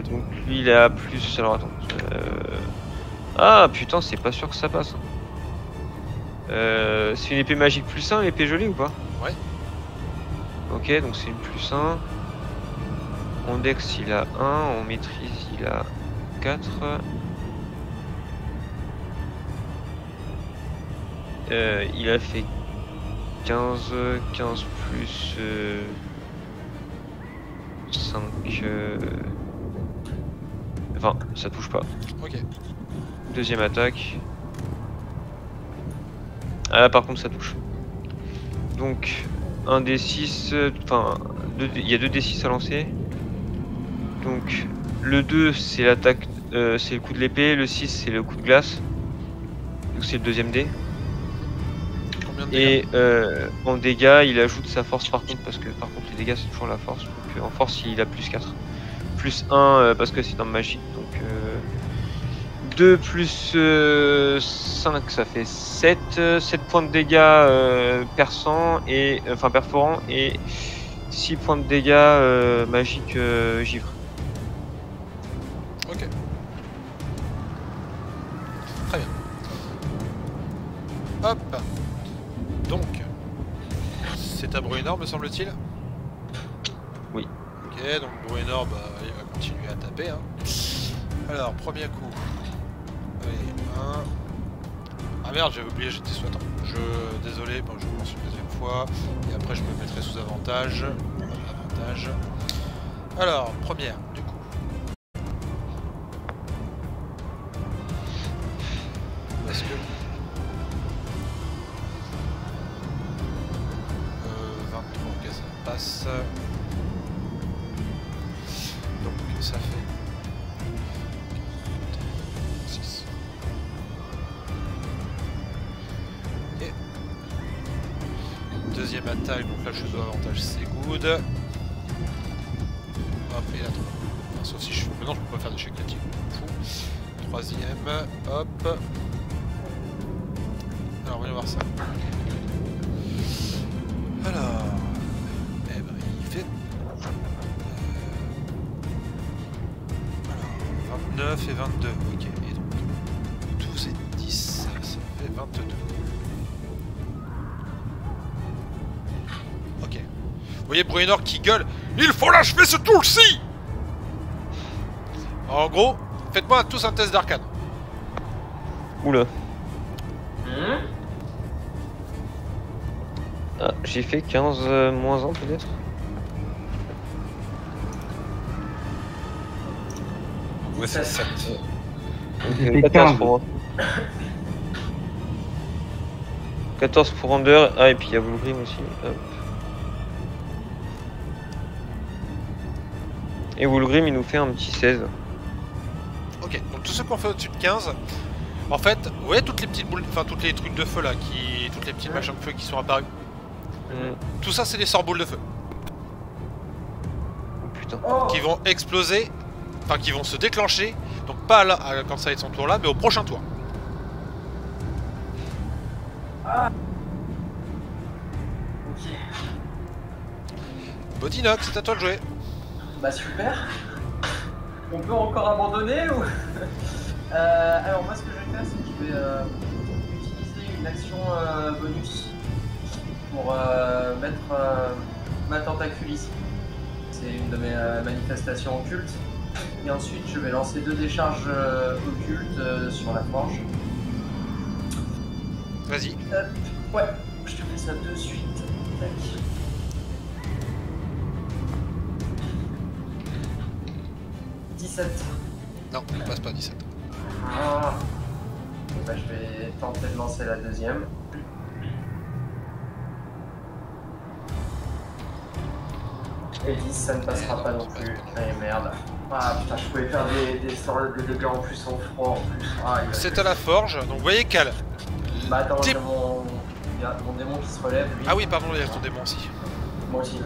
Donc lui, il a plus. Alors attends. Ah putain, c'est pas sûr que ça passe. C'est une épée magique plus 1, l'épée gelée ou pas? Ouais. Ok, donc c'est une plus 1. En dex il a 1, en maîtrise il a 4. Il a fait 15 plus 5. Enfin, ça touche pas. Ok. Deuxième attaque. Ah là par contre ça touche. Donc un D6, enfin il y a 2 D6 à lancer. Donc le 2 c'est l'attaque, c'est le coup de l'épée, le 6 c'est le coup de glace. Donc c'est le deuxième dé. Combien de dégâts? Et en dégâts il ajoute sa force par contre, parce que par contre les dégâts c'est toujours la force. Donc en force il a plus 4. Plus 1 parce que c'est dans magique. Donc 2 plus 5 ça fait 7, 7 points de dégâts perçants et enfin perforants et 6 points de dégâts magiques givre. Ok. Très bien. Hop. Donc, c'est à Bruenor me semble-t-il. Oui. Ok, donc Bruenor bah, il va continuer à taper. Hein. Alors, premier coup. Allez, 1. Ah merde, j'avais oublié, j'étais sous. Attends, désolé, bon, je commence une deuxième fois. Et après, je me mettrai sous avantage. Hop. stage. Alors, première, du coup. Est-ce que... 23, ok, ça passe. Donc ça fait... 6. Et... Deuxième attaque, donc là je dois avantage, c'est good. Hop, et la 3. Enfin, sauf si je... Maintenant je peux pas faire d'échec critique. Troisième, hop. Alors voyons voir ça. Alors... Eh ben il fait... Alors, 29 et 22, ok. Et donc 12 et 10, ça fait 22. Ok. Vous voyez Bruenor qui gueule. Il faut l'achever ce tour-ci. En gros, faites-moi tous un test d'arcane. Oula. Ah, j'ai fait 15 moins 1 peut-être. Ouais, c'est 7. J'ai fait 14 15. pour... 14 pour Under. Ah, et puis il y a Vulgrim aussi. Hop. Et Vulgrim il nous fait un petit 16. Ok, donc tous ceux qui ont fait au-dessus de 15, en fait, vous voyez toutes les petites boules, enfin toutes les trucs de feu là, toutes les petits machins de feu qui sont apparus. Tout ça c'est des sorts boules de feu. Oh putain. Oh. Qui vont exploser, enfin qui vont se déclencher, donc pas là, quand ça va être son tour là, mais au prochain tour. Ok. Bodinox, c'est à toi de jouer. Bah super. On peut encore abandonner ou... alors moi ce que je vais faire c'est que je vais utiliser une action bonus pour mettre ma tentacule ici. C'est une de mes manifestations occultes. Et ensuite je vais lancer 2 décharges occultes sur la forge. Vas-y. Ouais, je te fais ça de suite. Tac. Non, il passe pas 17. Ah. Bah, je vais tenter de lancer la deuxième. Et 10, ça ne passera pas non plus. Allez, merde. Ah putain, je pouvais faire des sorts de dégâts en plus en froid en plus. Ah, C'est à la forge, donc vous voyez Cal. Bah attends, Type- il y a mon démon qui se relève lui. Ah oui, pardon, il y a ton démon aussi. Moi aussi.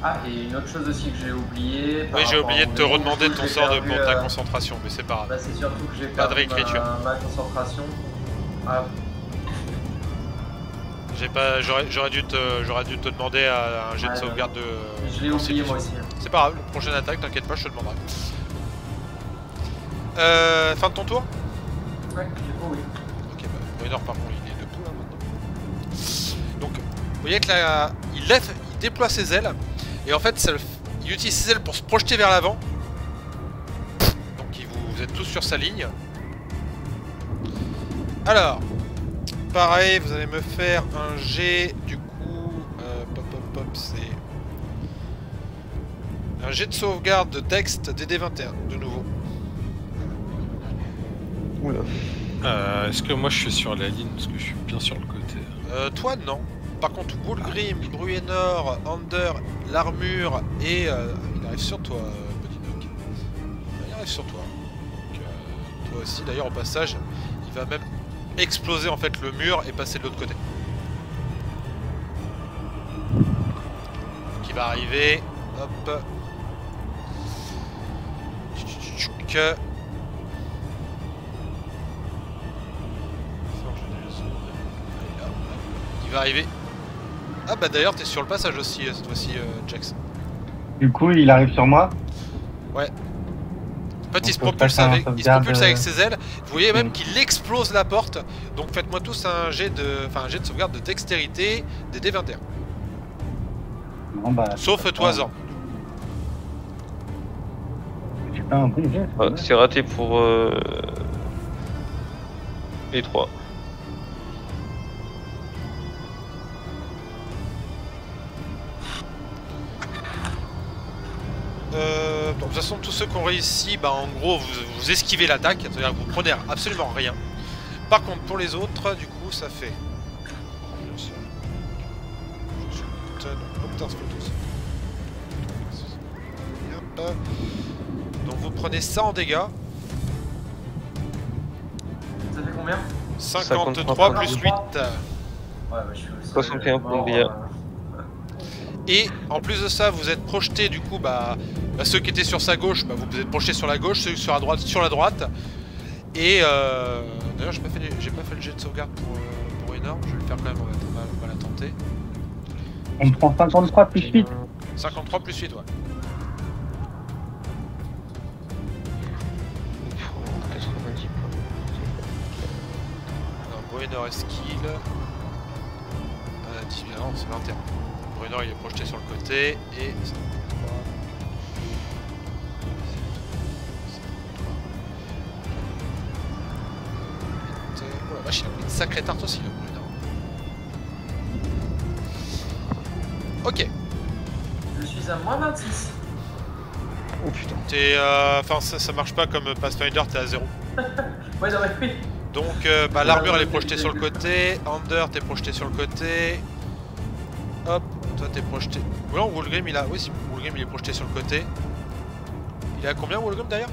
Ah, et une autre chose aussi que j'ai oublié. Oui, j'ai oublié de te redemander ton sort pour ta concentration, mais c'est pas grave. Bah, c'est surtout que j'ai Pas de perdu réécriture. ma concentration. Ah, J'aurais dû te demander un jet de Ouais, sauvegarde de. je l'ai oublié moi aussi. C'est pas grave, prochaine attaque, t'inquiète pas, je te demanderai. Fin de ton tour? Ouais, du coup, oui. Ok, bah, Bruenor par contre il est debout là maintenant. Donc, vous voyez que là, il déploie ses ailes, et en fait, il utilise ses ailes pour se projeter vers l'avant. Donc, vous êtes tous sur sa ligne. Alors, pareil, vous allez me faire un jet, du coup, c'est un jet de sauvegarde de texte DD21, de nouveau. Oula. Est-ce que moi je suis sur la ligne parce que je suis bien sur le côté? Toi, non. Par contre, Vulgrim, Bruenor, Under, l'armure et... il arrive sur toi, Bodinock. Il arrive sur toi. Donc, toi aussi, d'ailleurs, au passage, il va même exploser en fait le mur et passer de l'autre côté. Donc, il va arriver. Hop. Il va arriver. Ah bah d'ailleurs t'es sur le passage aussi cette fois-ci Jax. Du coup, il arrive sur moi. Ouais. En fait il se On peut propulse faire un avec sauvegarde, avec ses ailes. Vous voyez même Mm. qu'il explose la porte. Donc faites-moi tous un jet de sauvegarde de dextérité des D21. Non, bah, Sauf toi Zor. J'ai Un bon jet. Ah, c'est raté pour les 3. De toute façon, tous ceux qui ont réussi, bah, en gros, vous esquivez l'attaque, c'est-à-dire que vous prenez absolument rien. Par contre, pour les autres, du coup, ça fait... Donc vous prenez ça en dégâts. Ça fait combien? 53 plus 8. Ouais, bah, je suis au sol, 61 mort, pour Bria. Et en plus de ça, vous êtes projeté du coup, bah ceux qui étaient sur sa gauche, bah, vous êtes projetés sur la gauche, ceux sur la droite. Et d'ailleurs, j'ai pas fait le jet de sauvegarde pour Enor, je vais le faire quand même, on va la tenter. On prend 53 plus 8. 53 plus 8, ouais. Alors, Bruenor est skill. 18, non, c'est 21. Bruenor il est projeté sur le côté et. Oh la vache, il a pris une sacrée tarte aussi, le Bruenor. Ok. Je suis à moins 26. Oh putain. T'es. Enfin, ça marche pas comme Pathfinder, t'es à 0. Ouais, non, mais oui. Donc, bah, l'armure elle est projetée sur le côté. Under, t'es projeté sur le côté. Hop, toi t'es projeté. Ou non, Wolgrim il a. Oui, si Wolgrim il est projeté sur le côté. Il est à combien Wolgrim d'ailleurs?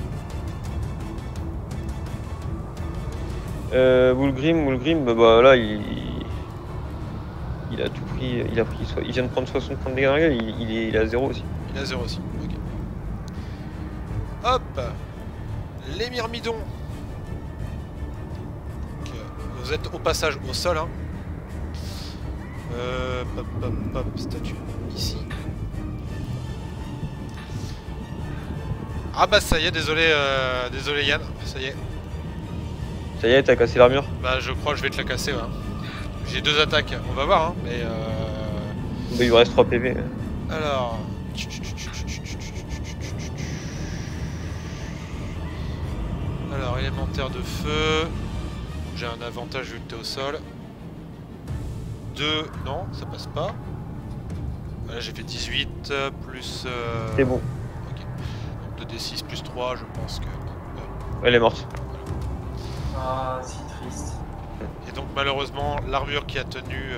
Wolgrim, bah là il a tout pris, il vient de prendre 60 points de dégâts dans la gueule, il est à 0 aussi. Il est à 0 aussi, ok. Hop, les myrmidons. Donc, vous êtes au passage au sol, hein. Pop, statue ici. Ah bah ça y est, désolé Yann, ça y est. Ça y est, t'as cassé l'armure? Bah je crois que je vais te la casser, ouais. J'ai 2 attaques, on va voir, hein, mais Bah, il vous reste 3 PV. Alors... Alors, élémentaire de feu. J'ai un avantage vu que t'es au sol. 2... Non, ça passe pas. Là j'ai fait 18 plus... C'est bon. Ok. Donc 2d6 plus 3, je pense que... Elle est morte. Ah, si triste. Et donc malheureusement, l'armure qui a tenu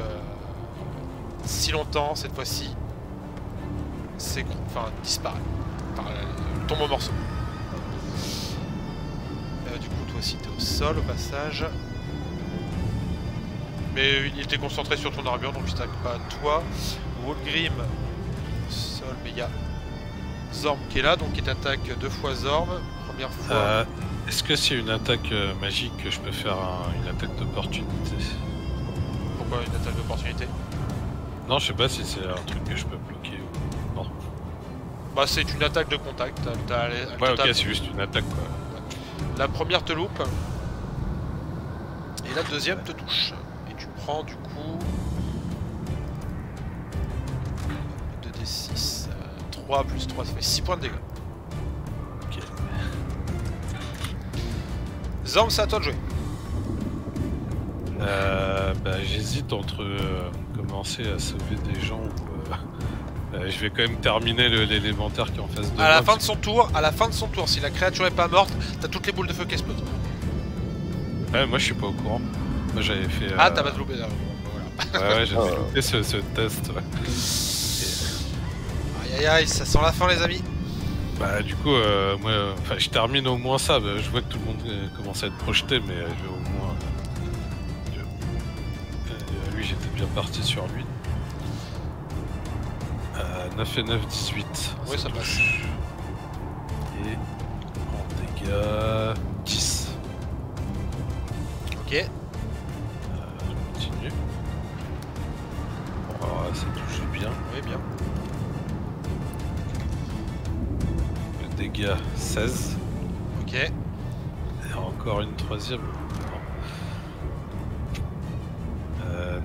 si longtemps, cette fois-ci, disparaît. Tombe au morceau. Du coup, toi aussi, t'es au sol au passage. Mais il était concentré sur ton armure, donc je t'attaque pas à toi. Wolgrim, au sol, mais il y a Zorm qui est là, donc il t'attaque 2 fois Zorm. Première fois. Est-ce que c'est une attaque magique que je peux faire une attaque d'opportunité? Pourquoi une attaque d'opportunité? Non, je sais pas si c'est un truc que je peux bloquer ou... Non. Bah c'est une attaque de contact. Ouais, ok, c'est juste une attaque quoi. La première te loupe. Et la deuxième te touche. Et tu prends du coup... 2d6... 3 plus 3, ça fait 6 points de dégâts. Ok. Zorm, c'est à toi de jouer. Bah, j'hésite entre commencer à sauver des gens ou... je vais quand même terminer l'élémentaire qui est en face de moi. À la fin de son tour, si la créature est pas morte, t'as toutes les boules de feu qui explosent. Ouais, moi je suis pas au courant. Moi j'avais fait... Ah, t'as pas loupé là. Voilà. Ouais, j'avais loupé ce test. Ouais. Aïe aïe aïe, ça sent la fin les amis. Bah du coup, moi, je termine au moins ça. Bah, je vois que tout le monde commence à être projeté, mais je vais au moins... lui, j'étais bien parti sur lui. 9 et 9, 18. Oui, ça passe. Et en dégâts, 10. Ok. Je continue. Bon, alors là, ça touche bien. Oui, bien. Le dégât, 16. Ok. Et encore une troisième.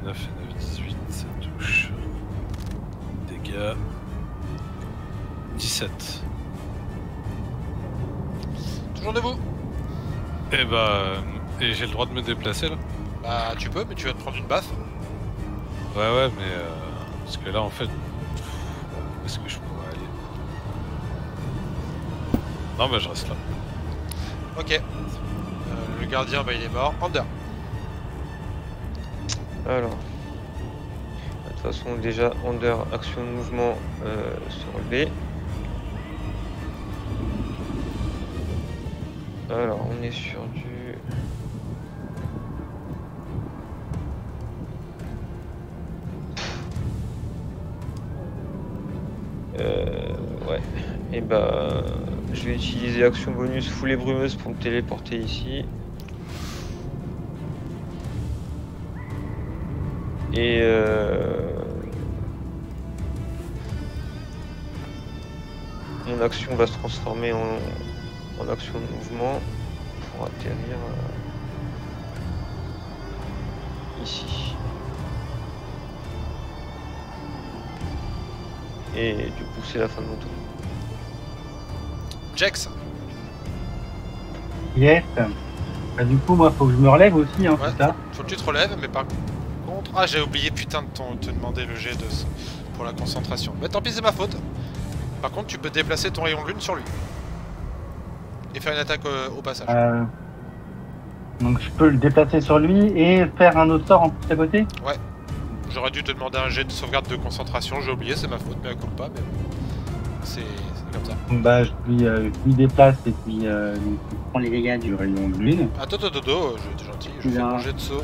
9 et 9, 18, ça touche. Dégâts. 17. toujours debout. Et bah... Et j'ai le droit de me déplacer là? Bah tu peux, mais tu vas te prendre une baffe. Ouais, mais... Parce que là, en fait... Où est-ce que je pourrais aller? Non, bah je reste là. Ok. Le gardien, bah il est mort. Under. Alors. De toute façon, déjà, Under, action de mouvement, se relever. Alors, on est sur du... Ouais. Et bah... Je vais utiliser action bonus foulée brumeuse pour me téléporter ici. Et mon action va se transformer en action de mouvement pour atterrir ici. Et du coup c'est la fin de mon tour. Jax. Yes. Bah, du coup, moi, faut que je me relève aussi, hein, Ouais, c'est ça. faut que tu te relèves, mais par contre... Ah, j'ai oublié, putain, de te demander le jet pour la concentration. Mais tant pis, c'est ma faute. Par contre, tu peux déplacer ton rayon de lune sur lui. Et faire une attaque au passage. Donc, je peux le déplacer sur lui et faire un autre sort en plus à côté. Ouais. J'aurais dû te demander un jet de sauvegarde de concentration, j'ai oublié, c'est ma faute, mais elle compte pas, mais c'est comme ça. Donc, bah, je lui déplace et puis je prends les dégâts du rayon de lune. Attends, je vais être gentil, je fais Là. mon jet de saut.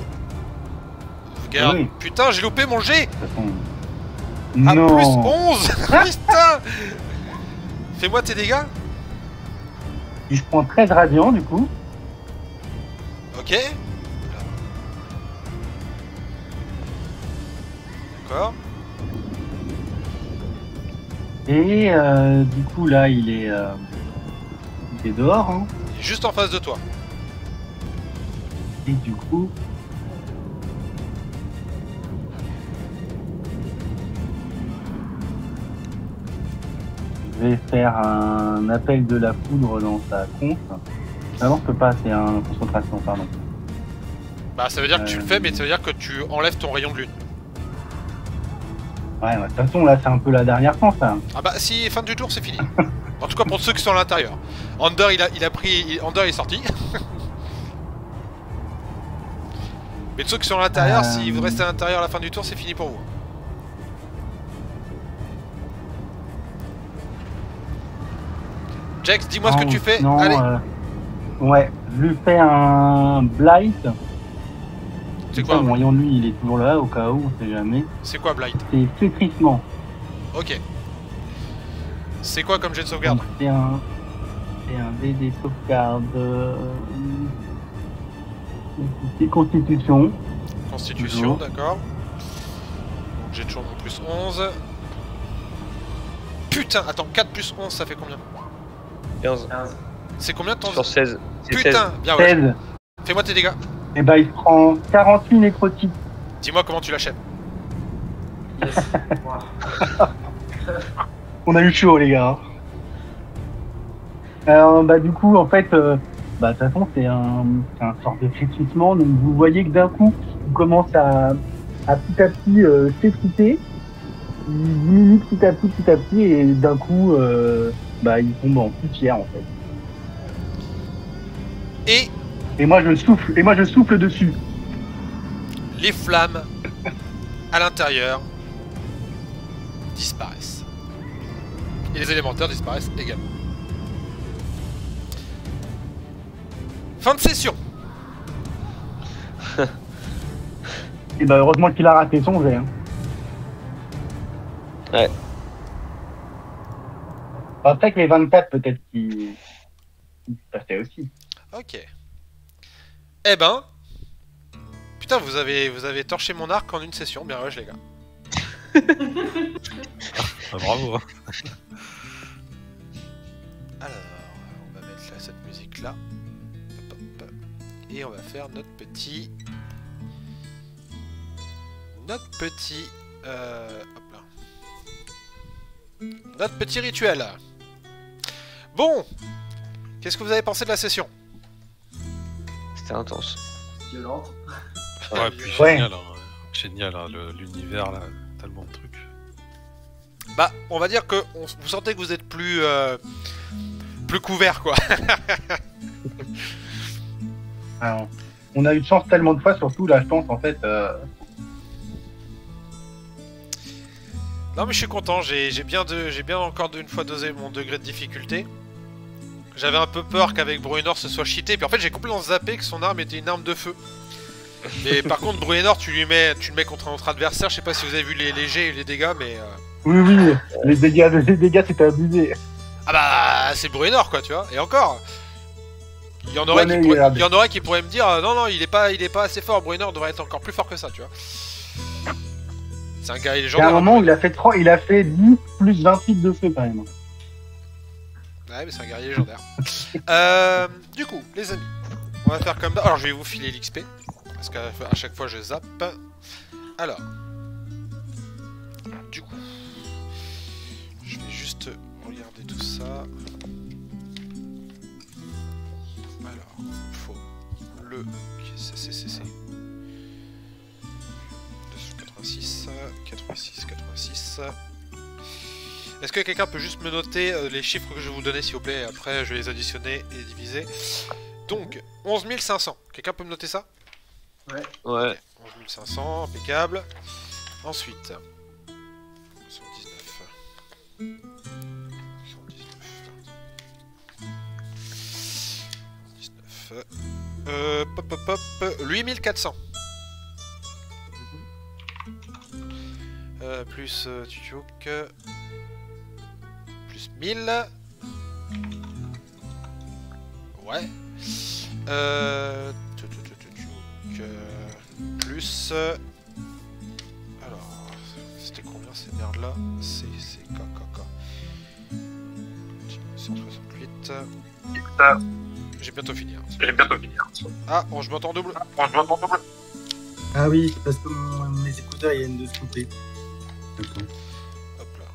Sauvegarde. Oui. Putain, j'ai loupé mon jet. De toute façon. À Non. plus 11. Putain. Fais-moi tes dégâts. Puis je prends 13 radiants du coup. Ok. D'accord. Et du coup là il est dehors. Hein. Il est juste en face de toi. Et du coup. Je vais faire un appel de la foudre dans sa conf. Ah non, je peux pas, c'est un concentration, pardon. Bah ça veut dire que tu le fais, mais ça veut dire que tu enlèves ton rayon de lune. Ouais, de toute façon là c'est un peu la dernière chance là. Ah bah si, fin du tour c'est fini. En tout cas pour ceux qui sont à l'intérieur. Under il a pris... Under est sorti. Mais ceux qui sont à l'intérieur, si vous restez à l'intérieur à la fin du tour, c'est fini pour vous. Jax, dis-moi ce que tu fais. Non, Allez. Ouais, je lui fais un blight. C'est quoi? Mon rayon de lui il est toujours là au cas où, on sait jamais. C'est quoi Blight? C'est flétrissement. Ok. C'est quoi comme jet de sauvegarde? Donc, c'est un DD sauvegarde. C'est Constitution. Constitution, Toujours. d'accord. Donc j'ai toujours mon plus 11. Putain, attends, 4 plus 11, ça fait combien? 15 15. C'est combien de temps? sur 16. C'est 16. Putain, bien ouais. 16. Fais-moi tes dégâts. Et bah il prend 48 nécrotiques. Dis-moi comment tu l'achètes. Yes. Wow. On a eu chaud les gars. Alors bah du coup en fait, bah de toute façon c'est un sort de flétrissement. Donc vous voyez que d'un coup il commence à petit à petit s'effriter. Il diminue petit à petit et d'un coup bah il tombe en poussière en fait. Et moi je souffle dessus. Les flammes à l'intérieur disparaissent. Et les élémentaires disparaissent également. Fin de session. Et bah heureusement qu'il a raté son jet. Hein. Ouais. Après que les 24 peut-être qu'il passaient aussi. Ok. Eh ben... Putain, vous avez torché mon arc en une session. Bien ouais, les gars. Ah, bravo. Hein. Alors, on va mettre là, cette musique là. Hop, hop. Et on va faire notre petit... hop là. Notre petit rituel. Bon. Qu'est-ce que vous avez pensé de la session? C'était intense. Violente. Ouais, puis Ouais. génial, hein. Génial, hein, l'univers là, tellement de trucs. Bah, on va dire que vous sentez que vous êtes plus couvert, quoi. Alors, on a eu de chance tellement de fois, surtout là, je pense, en fait. Non, mais je suis content. J'ai bien encore une fois dosé mon degré de difficulté. J'avais un peu peur qu'avec Bruenor ce soit cheaté, puis en fait j'ai complètement zappé que son arme était une arme de feu. Mais par contre Bruenor tu le mets contre un autre adversaire, je sais pas si vous avez vu les jets et les dégâts, mais... Oui, les dégâts c'était abusé. Ah bah c'est Bruenor quoi, tu vois, et encore il y en aurait, qui pourraient me dire non il est pas assez fort, Bruenor devrait être encore plus fort que ça, tu vois. C'est un gars Il y a légendaire. un moment où il a fait 10 plus 28 de feu quand même. Ouais, mais c'est un guerrier légendaire. Du coup, les amis, on va faire comme... Alors, je vais vous filer l'XP, parce qu'à chaque fois, je zappe. Alors, du coup, je vais juste regarder tout ça. Alors, il faut le... c'est 286, 86. Est-ce que quelqu'un peut juste me noter les chiffres que je vais vous donner, s'il vous plaît, et après je vais les additionner et diviser. Donc, 11 500. Quelqu'un peut me noter ça? Ouais. Ouais. 11 500, impeccable. Ensuite, 119. 119. 8400. Plus Tuchuk. Plus 1000. Ouais. Plus. Alors, c'était combien ces merdes là? C'est KKK. 168. J'ai bientôt fini. Hein. Ah, bon, je m'entends double. Ah oui, parce que mes écouteurs ils viennent de se couper. Hop là.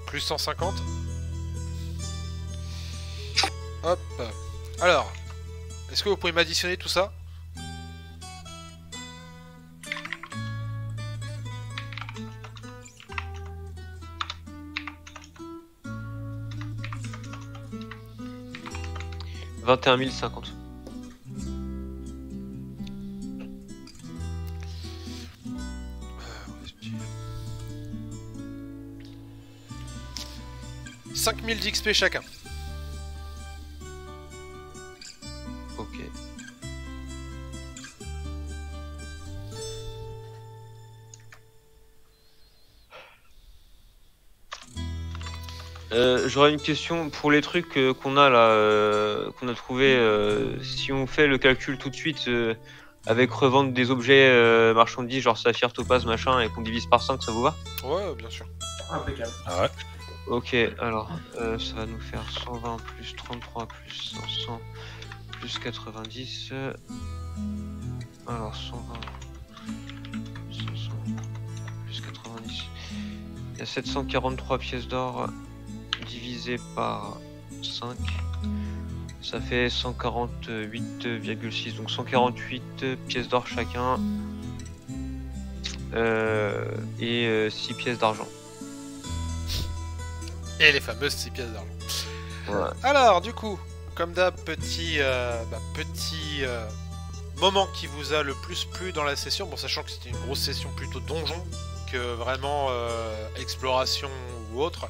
Plus 150. Hop. Alors, est-ce que vous pouvez m'additionner tout ça? « 21 050. » « 5000 d'XP chacun. » Ok. J'aurais une question pour les trucs qu'on a là, qu'on a trouvé. Si on fait le calcul tout de suite avec revendre des objets marchandises, genre saphir, topaz, machin, et qu'on divise par 5, ça vous va? Ouais, bien sûr. Impeccable. Ah ouais. Ok, alors ça va nous faire 120 plus 33 plus 500 plus 90. Alors 120 500 plus 90. Il y a 743 pièces d'or divisé par 5. Ça fait 148,6. Donc 148 pièces d'or chacun. Et 6 pièces d'argent. Et les fameuses 6 pièces d'argent. Ouais. Alors, du coup, comme d'hab, petit moment qui vous a le plus plu dans la session, bon, sachant que c'était une grosse session plutôt donjon que vraiment exploration ou autre,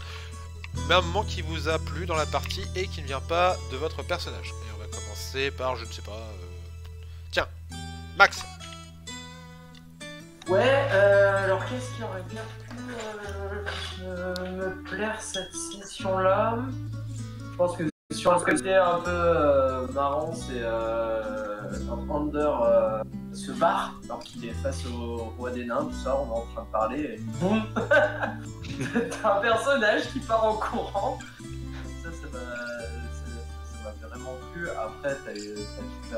mais un moment qui vous a plu dans la partie et qui ne vient pas de votre personnage. Et on va commencer par, je ne sais pas... Tiens, Max. Ouais, alors qu'est-ce qui aurait bien pu me plaire cette session-là? Je pense que sur un côté un peu marrant, c'est quand Under se barre alors qu'il est face au roi des nains, tout ça, on est en train de parler, et boum. T'as un personnage qui part en courant. Ça m'a vraiment plu. Après, t'as toute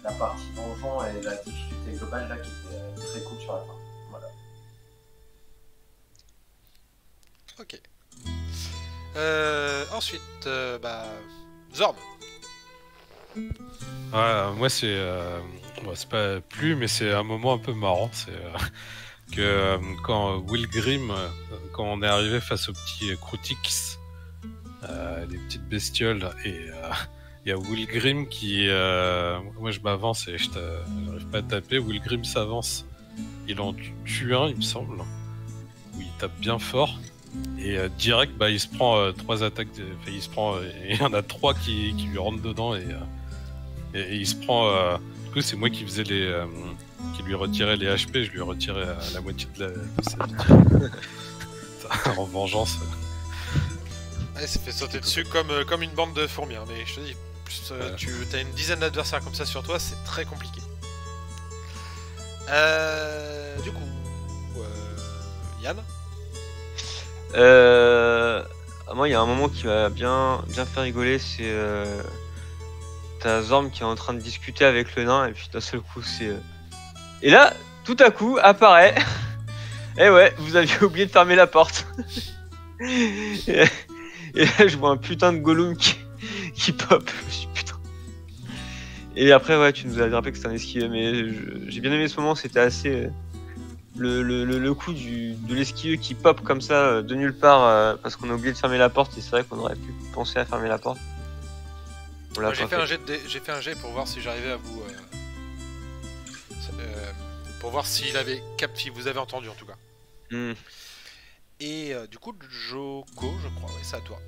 la partie donjon et la difficulté côté global là qui était très cool sur la fin. Voilà. Ok. Ensuite, Zorn. Ouais, moi c'est bon, c'est pas plus, mais c'est un moment un peu marrant. C'est que quand Will Grimm, quand on est arrivé face aux petits Croutix, les petites bestioles, et il y a Will Grimm qui, moi je m'avance et j'arrive pas à taper. Will Grimm s'avance, il en tue un, il me semble, où il tape bien fort. Et direct, il se prend 3 attaques. Il se prend, il y en a 3 qui lui rentrent dedans et il se prend. Du coup, c'est moi qui faisais qui lui retirait les HP. Je lui retirais la moitié de sa vie. En vengeance. Ouais, ça fait sauter dessus comme une bande de fourmis. Hein, mais je te dis, plus tu as une dizaine d'adversaires comme ça sur toi, c'est très compliqué. Du coup, Yann. Moi, il y a un moment qui m'a bien fait rigoler, c'est t'as Zorn qui est en train de discuter avec le nain, et puis d'un seul coup, c'est... Et là, tout à coup, apparaît... Eh ouais, vous aviez oublié de fermer la porte. et là, je vois un putain de Gollum qui pop. Je me suis putain... Et après, ouais, tu nous as rappelé que c'était un esquive, mais j'ai bien aimé ce moment, c'était assez... Le coup de l'esquive qui pop comme ça de nulle part parce qu'on a oublié de fermer la porte, et c'est vrai qu'on aurait pu penser à fermer la porte. Moi, j'ai fait un jet pour voir si j'arrivais à vous pour voir s'il avait si vous avez entendu en tout cas. Et du coup Joko, je crois, ouais, c'est à toi.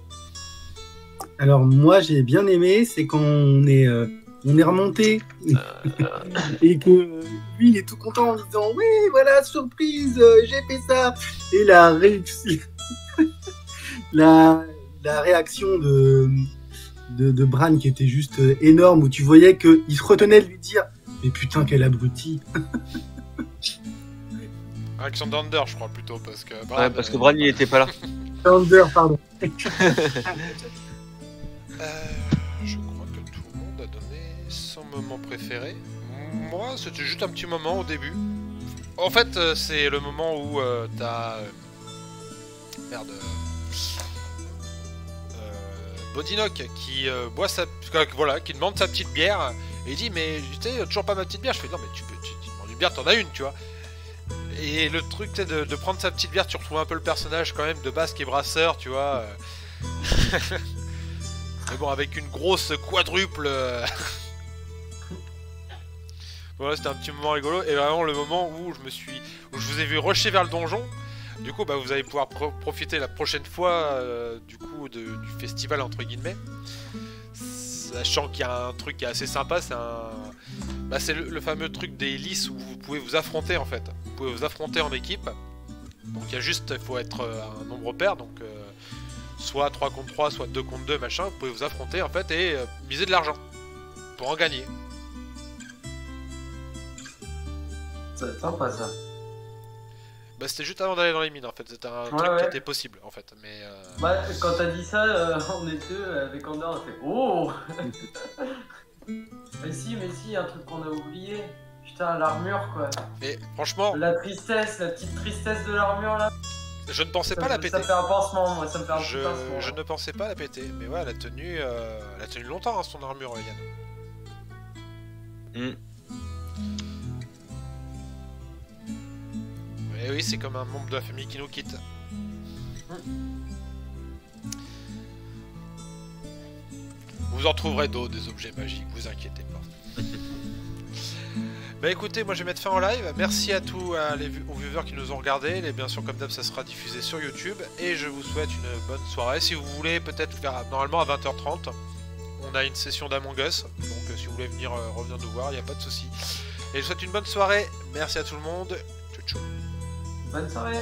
Alors moi j'ai bien aimé, c'est quand on est remonté et que lui il est tout content en disant oui voilà surprise j'ai fait ça, et la réussite la réaction de Bran qui était juste énorme, où tu voyais qu'il se retenait de lui dire mais putain quel abruti. Réaction d'Under, je crois plutôt, parce que Bran, ouais, parce que Bran il était pas là. Thunder, pardon. Je crois que tout le monde a donné son moment préféré. Moi, c'était juste un petit moment au début. En fait, c'est le moment où t'as... Bodinock qui boit qui demande sa petite bière, et il dit mais tu sais toujours pas ma petite bière. Je fais non mais tu demandes une bière, t'en as une, tu vois. Et le truc c'est de prendre sa petite bière, tu retrouves un peu le personnage quand même de base qui est brasseur, tu vois. Mais bon, avec une grosse quadruple. Voilà, c'était un petit moment rigolo, et vraiment le moment où je vous ai vu rusher vers le donjon. Du coup, vous allez pouvoir profiter la prochaine fois du coup du festival entre guillemets, sachant qu'il y a un truc qui est assez sympa, c'est le fameux truc des lices où vous pouvez vous affronter en fait. Vous pouvez vous affronter en équipe. Donc il faut être un nombre pair, donc soit 3 contre 3, soit 2 contre 2 machin. Vous pouvez vous affronter en fait et miser de l'argent pour en gagner. C'est sympa ça. C'était juste avant d'aller dans les mines en fait, c'était un truc qui était possible en fait, mais... quand t'as dit ça, on est deux avec Ander, on a fait oh. mais si, un truc qu'on a oublié. Putain, l'armure quoi. Mais franchement... La petite tristesse de l'armure là. Je ne pensais pas la péter. Ça me fait un pansement, moi, ça me fait un pincement. Je ne pensais pas la péter, mais ouais, elle a tenu longtemps hein, son armure, Yann. Et oui, c'est comme un membre de la famille qui nous quitte. Vous en trouverez d'autres, des objets magiques, vous inquiétez pas. Écoutez, moi je vais mettre fin au live. Merci à tous aux viewers qui nous ont regardés. Et bien sûr, comme d'hab, ça sera diffusé sur YouTube. Et je vous souhaite une bonne soirée. Si vous voulez peut-être faire normalement à 20h30, on a une session d'Among Us. Donc si vous voulez venir revenir nous voir, il n'y a pas de souci. Et je vous souhaite une bonne soirée. Merci à tout le monde. Ciao, ciao. Bonne soirée.